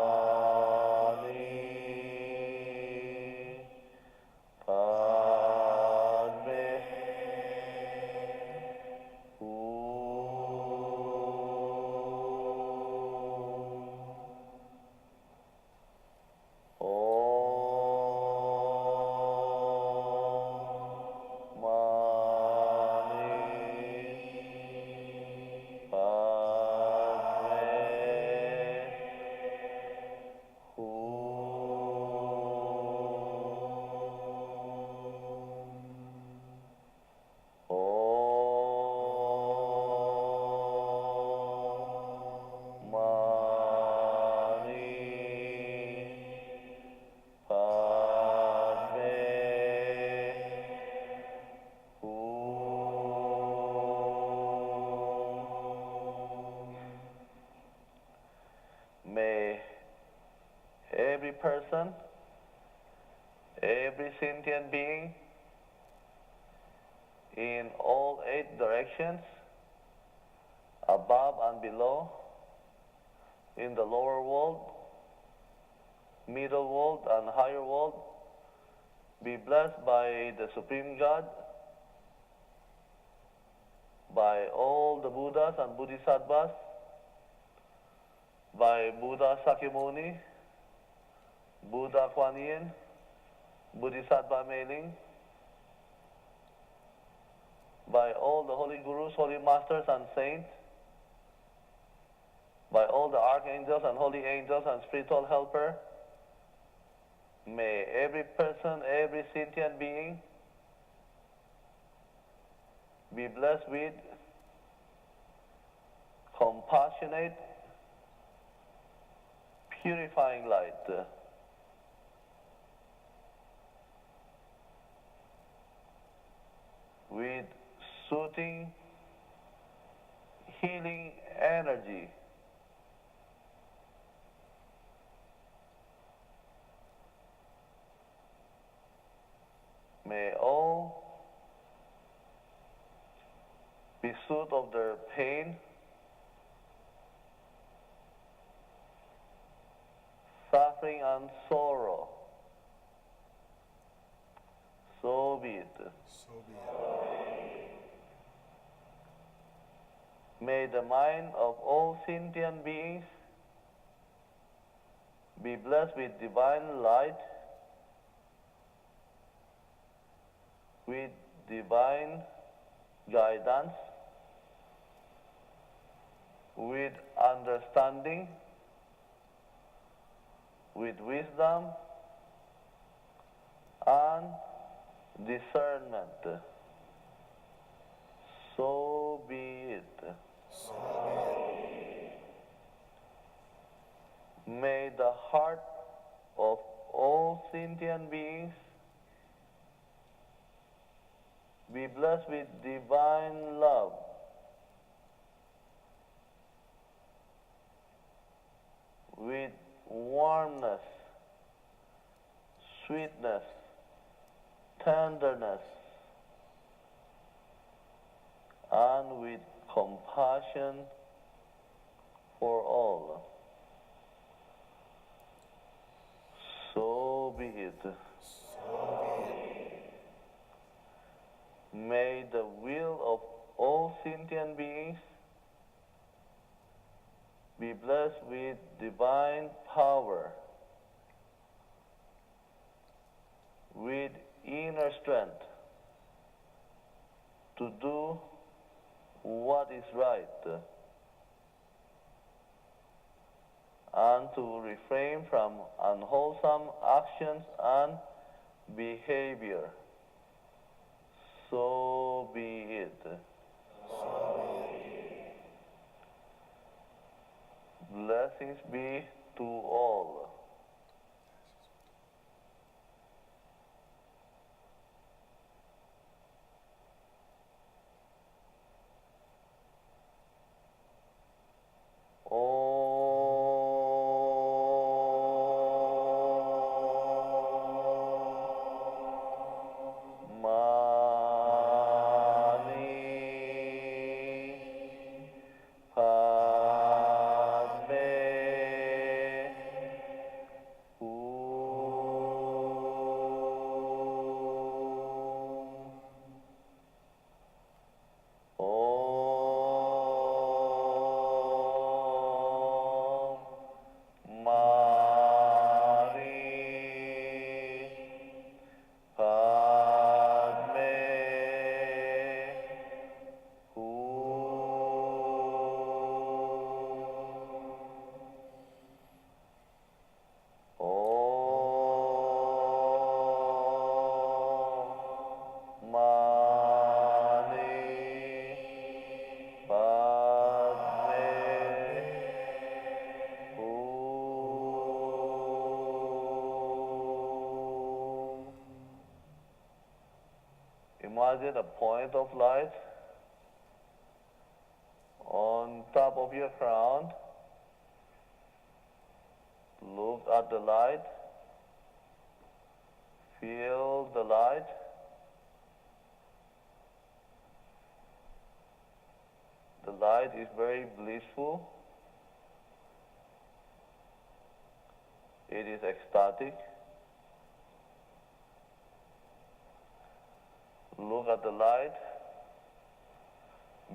sentient being in all 8 directions, above and below, in the lower world, middle world, and higher world, be blessed by the Supreme God, by all the Buddhas and Bodhisattvas, by Buddha Sakyamuni, Buddha Kuan Yin, Bodhisattva Meiling, by all the holy gurus, holy masters and saints, by all the archangels and holy angels and spiritual helper. May every person, every sentient being be blessed with compassionate, purifying light. With soothing, healing energy. May all be soothed of their pain, suffering and sorrow. So be it. So be it. May the mind of all sentient beings be blessed with divine light, with divine guidance, with understanding, with wisdom and discernment. So be it. So be it. May the heart of all sentient beings be blessed with divine love, with warmness, sweetness, tenderness, and with compassion for all. So be it. So be it. May the will of all sentient beings be blessed with divine power, with inner strength to do what is right and to refrain from unwholesome actions and behavior. So be it. So be it. Blessings be to all. Imagine a point of light on top of your crown. Look at the light. Feel the light. The light is very blissful. It is ecstatic. Look at the light.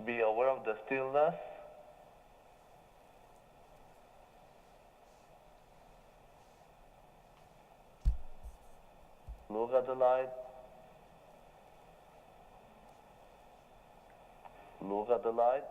Be aware of the stillness. Look at the light. Look at the light.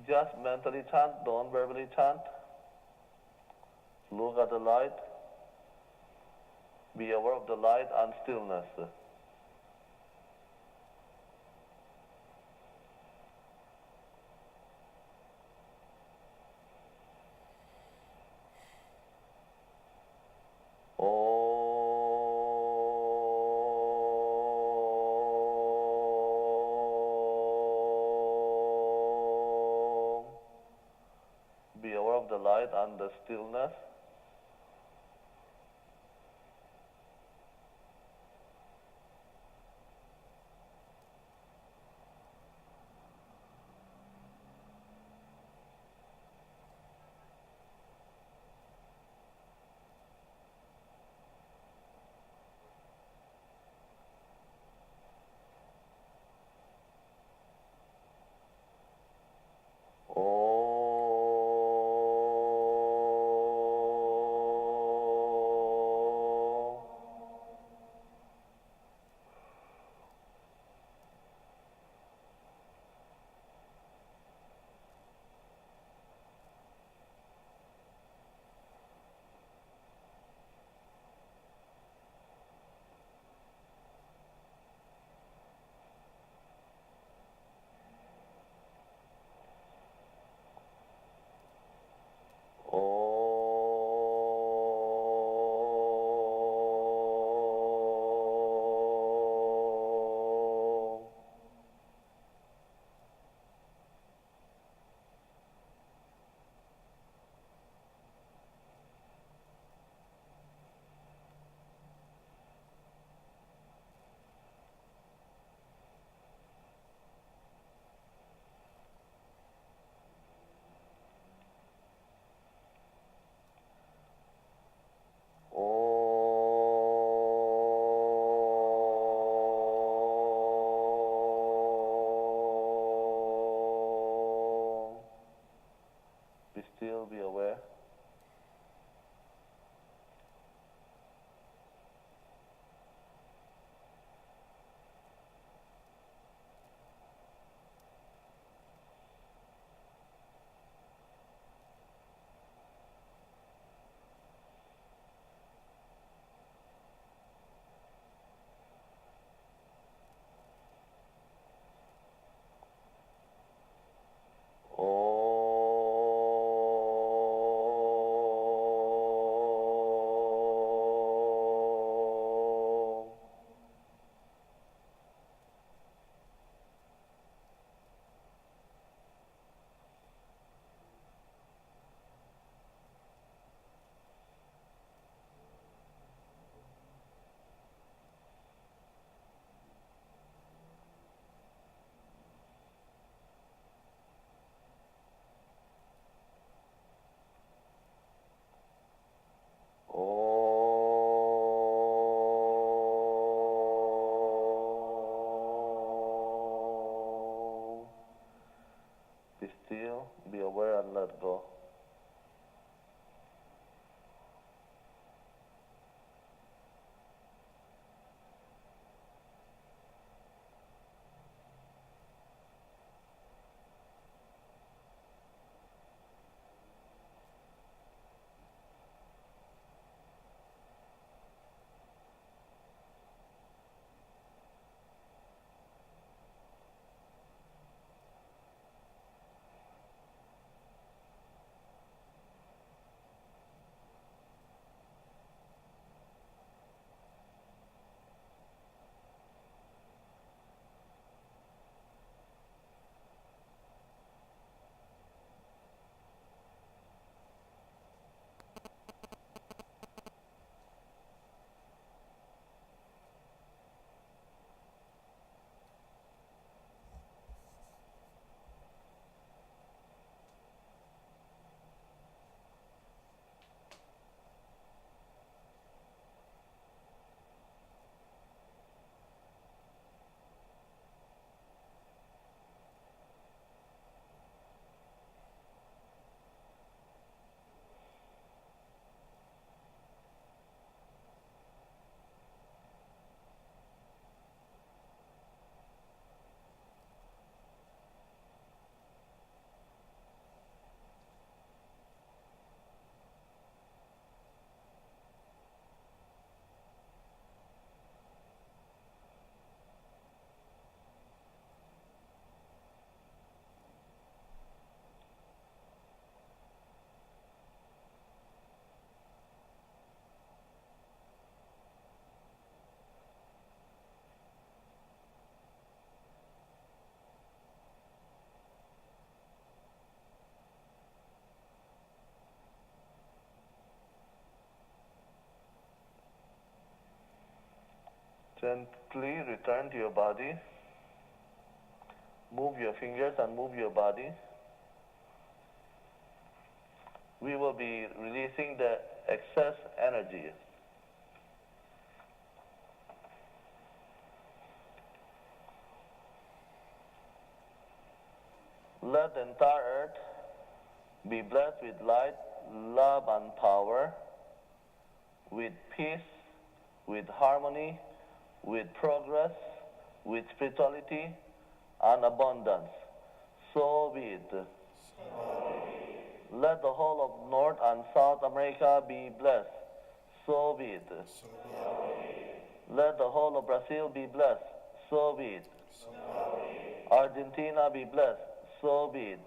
Just mentally chant, don't verbally chant. Look at the light. Be aware of the light and stillness. Be aware of the light and the stillness. Gently return to your body. Move your fingers and move your body. We will be releasing the excess energy. Let the entire earth be blessed with light, love, and power, with peace, with harmony, with progress, with spirituality, and abundance. So be it. Let the whole of North and South America be blessed. So be it. Let the whole of Brazil be blessed. So be it. Argentina be blessed. So be it.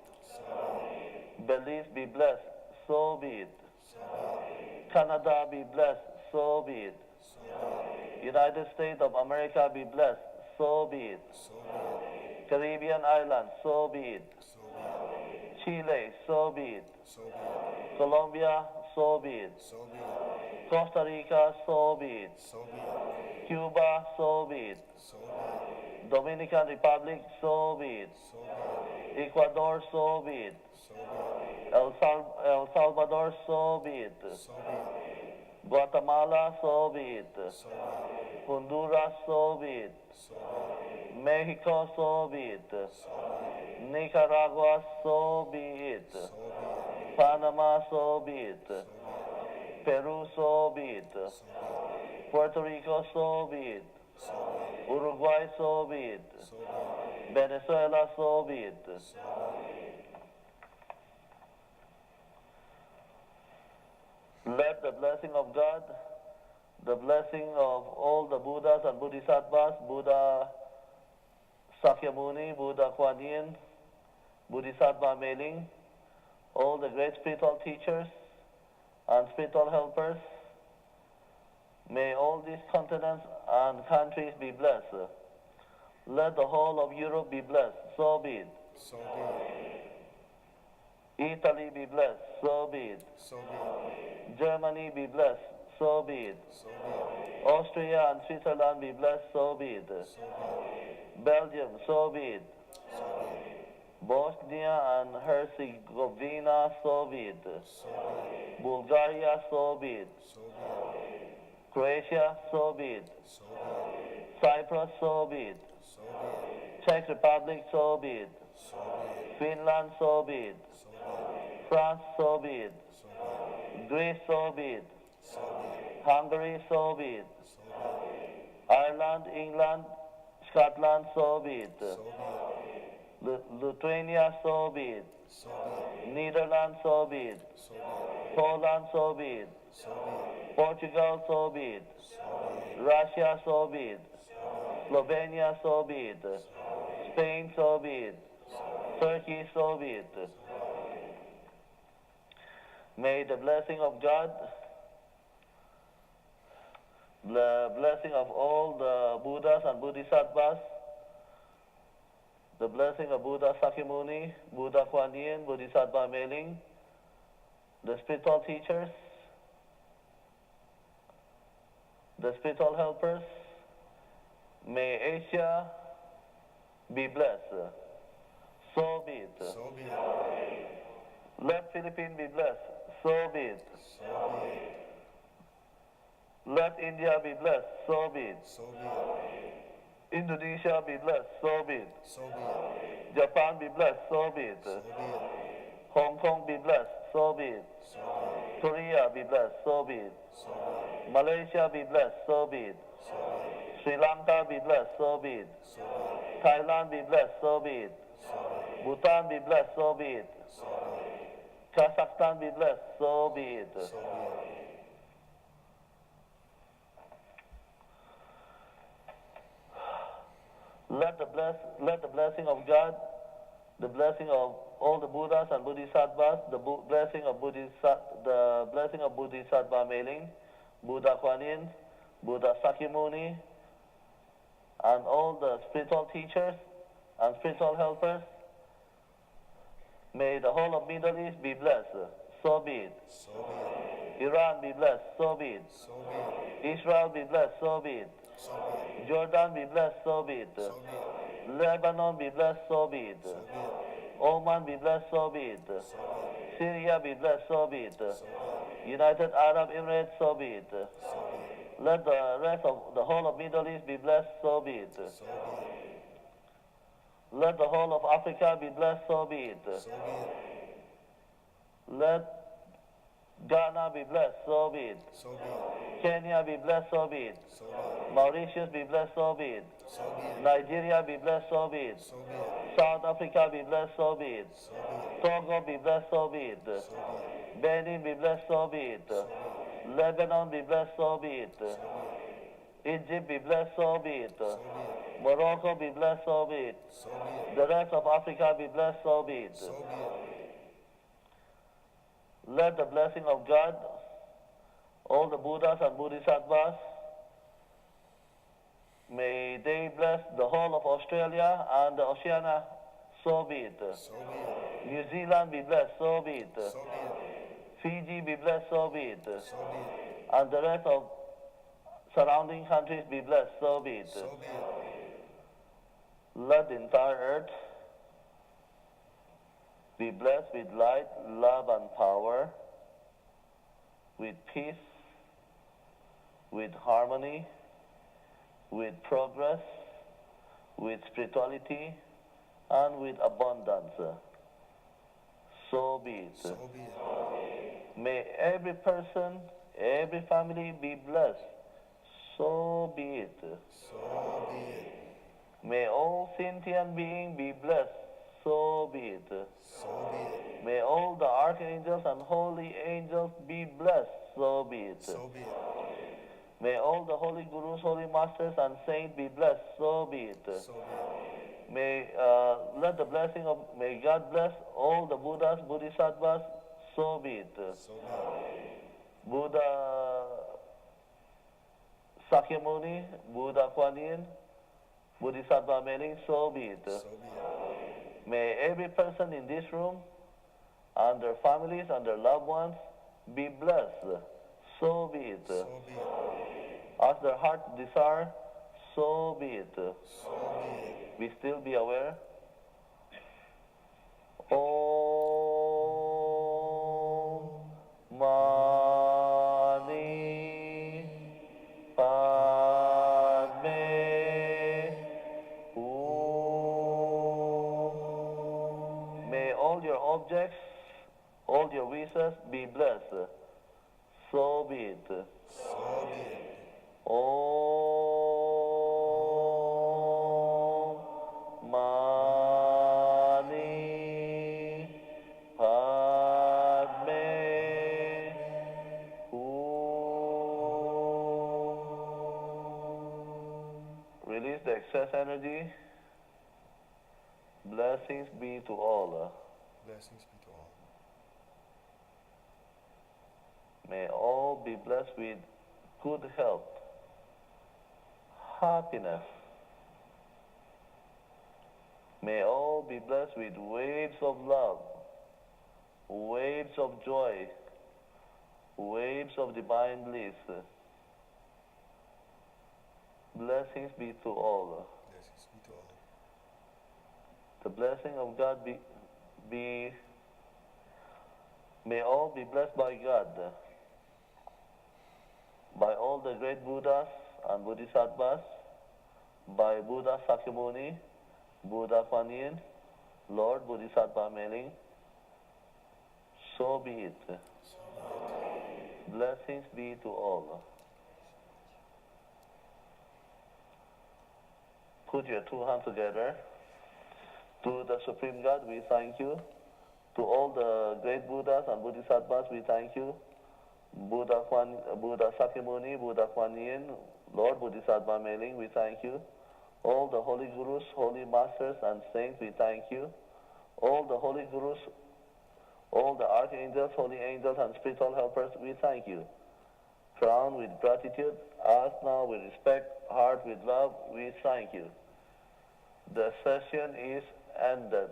Belize be blessed. So be it. Canada be blessed. So be it. United States of America be blessed. So be it. Caribbean islands. So be it. Chile. So be it. Colombia. So be it. Costa Rica. So be it. Cuba. So be it. Dominican Republic. So be it. Ecuador. So be it. El Salvador. So be it. Guatemala. So be it. Honduras. So be it. Mexico. So be it. Nicaragua. So be it. Panama. So be it. Peru. So be it. Puerto Rico. So be it. Uruguay. So be it. Venezuela. So be it. Let the blessing of God, the blessing of all the Buddhas and Bodhisattvas, Buddha Sakyamuni, Buddha Kuan Yin, Bodhisattva Meiling, all the great spiritual teachers and spiritual helpers, may all these continents and countries be blessed. Let the whole of Europe be blessed. So be it. Italy be blessed. So be it. Germany be blessed. So be it. Austria and Switzerland be blessed. So be it. Belgium. So be it. Bosnia and Herzegovina. So be it. Bulgaria. So be it. Croatia. So be it. Cyprus. So be it. Czech Republic. So be it. Finland. So be it. France. So be it. Greece. So be it. Hungary. So be it. Ireland, England, Scotland. So be it. Lithuania. So be it. Netherlands. So be it. Poland. So be it. Portugal. So be it. Russia. So be it. Slovenia. So be it. Spain. So be it. Turkey. So be it. May the blessing of God, the blessing of all the Buddhas and Bodhisattvas, the blessing of Buddha Sakyamuni, Buddha Kuan Yin, Bodhisattva Meiling, the spiritual teachers, the spiritual helpers, may Asia be blessed. So be it. Let Philippines be blessed. So be it. Let India be blessed. So be it. Indonesia be blessed. So be it. Japan be blessed. So be it. Hong Kong be blessed. So be it. Korea be blessed. So be it. Malaysia be blessed. So be it. Sri Lanka be blessed. So be it. Thailand be blessed. So be it. Bhutan be blessed. So be it. Kazakhstan be blessed. So be it. Let the blessing of God, the blessing of all the Buddhas and Bodhisattvas, the blessing of Bodhisattva Meiling, Buddha Kuan Yin, Buddha Sakyamuni, and all the spiritual teachers and spiritual helpers. May the whole of Middle East be blessed. So be it. Iran be blessed. So be it. Israel be blessed. So be it. So be it. Jordan be blessed, so be it. So be it. Lebanon be blessed, so be it. So be it. Oman be blessed, so be it. So be it. Syria be blessed, so be it. So be it. United Arab Emirates, so be it. So be it. Let the rest of the whole of Middle East be blessed, so be it. So be it. Let the whole of Africa be blessed, so be it. So be it. Let Ghana be blessed, so be it. So be it. Kenya be blessed, so be it. So be it. Mauritius be blessed, so be it. So be it. Nigeria be blessed, so be it. So be it. South Africa be blessed, so be it. So be it. Togo be blessed, so be it. So be it. Benin be blessed, so be it. So be it. Lebanon be blessed, so be it. So be it. Egypt be blessed, so be it. So be it. Morocco be blessed, so be it. So be it. The rest of Africa be blessed, so be it. So be it. Let the blessing of God, all the Buddhas and Bodhisattvas, may they bless the whole of Australia and the Oceania, so be it. So be it. New Zealand be blessed, so be it. So be it. Fiji be blessed, so be it. So be it. And the rest of surrounding countries be blessed, so be it. So be it. Let the entire earth be blessed with light, love, and power, with peace, with harmony, with progress, with spirituality, and with abundance. So be it. So be it. May every person, every family be blessed. So be it. So be it. May all sentient beings be blessed. So be it. So be it. May all the archangels and holy angels be blessed. So be it. So be it. May all the holy gurus, holy masters, and saints be blessed. So be it. So be it. May let the blessing of may God bless all the Buddhas, Bodhisattvas. So be it. So be it. Buddha Sakyamuni, Buddha Kuan Yin, Bodhisattva Meling. So be it. So be it. May every person in this room and their families and their loved ones be blessed. So be it. So be it. As their heart desire, so be it. So be it. We still be aware. Om Mani Padme Hum. May all your objects, all your wishes be blessed. So be it. So be it. Om Mani Padme Hum. Release the excess energy. Blessings be to all. Blessings be to all. May all be blessed with good health, happiness. May all be blessed with waves of love, waves of joy, waves of divine bliss. Blessings be to all. Blessings be to all. The blessing of God may all be blessed by God, by all the great Buddhas and Bodhisattvas, by Buddha Sakyamuni, Buddha Kuan Yin, Lord Bodhisattva Meling. So be it. So be it. Blessings be to all. Put your two hands together. To the Supreme God, we thank you. To all the great Buddhas and Bodhisattvas, we thank you. Buddha Sakyamuni, Buddha Kuan Yin, Lord Bodhisattva Meling, we thank you. All the holy gurus, holy masters, and saints, we thank you. All the holy gurus, all the archangels, holy angels, and spiritual helpers, we thank you. Crowned with gratitude, asked now with respect, heart with love, we thank you. The session is ended.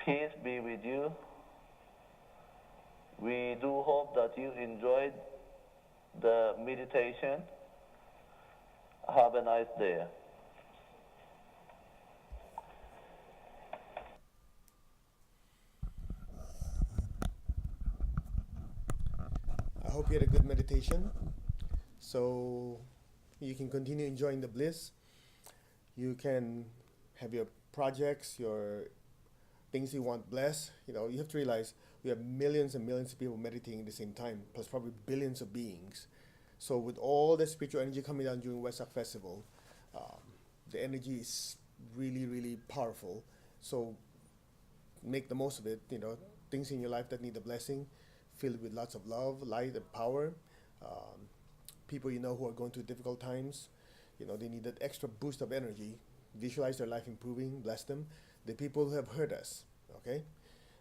Peace be with you. We do hope that you enjoyed the meditation. Have a nice day. I hope you had a good meditation. So you can continue enjoying the bliss. You can have your projects, your things you want blessed. You have to realize we have millions and millions of people meditating at the same time, plus probably billions of beings. So with all the spiritual energy coming down during Wesak festival, um, the energy is really, really powerful. So make the most of it. Things in your life that need a blessing, fill it with lots of love, light, and power. Um, People who are going through difficult times, they need that extra boost of energy. Visualize their life improving, bless them. The people who have hurt us, okay?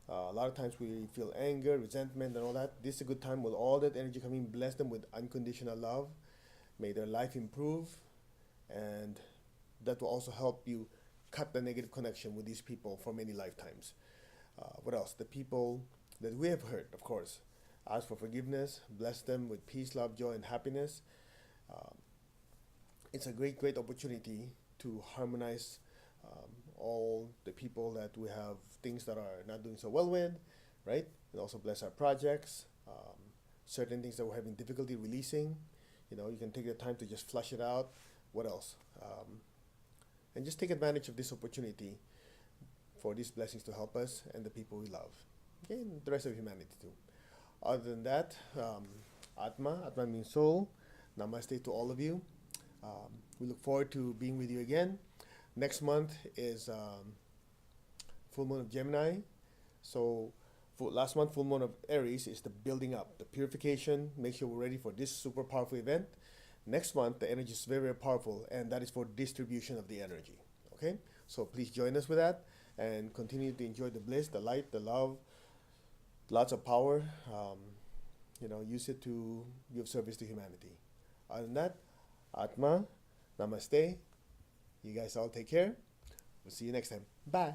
A lot of times we feel anger, resentment, and all that. This is a good time with all that energy coming. Bless them with unconditional love. May their life improve, and that will also help you cut the negative connection with these people for many lifetimes. What else? The people that we have hurt, of course. Ask for forgiveness. Bless them with peace, love, joy, and happiness. Um, it's a great, great opportunity to harmonize all the people that we have things that are not doing so well with, right? And also bless our projects, certain things that we're having difficulty releasing. You can take the time to just flush it out. What else? And just take advantage of this opportunity for these blessings to help us and the people we love, okay, and the rest of humanity too. Other than that, Atma means soul. Namaste to all of you. We look forward to being with you again. Next month is full moon of Gemini. So for last month, full moon of Aries is the building up, the purification. Make sure we're ready for this super powerful event. Next month, the energy is very, very powerful, and that is for distribution of the energy. Okay? So please join us with that and continue to enjoy the bliss, the light, the love, lots of power. Use it to give service to humanity. Other than that, Atma, Namaste. You guys all take care. We'll see you next time. Bye.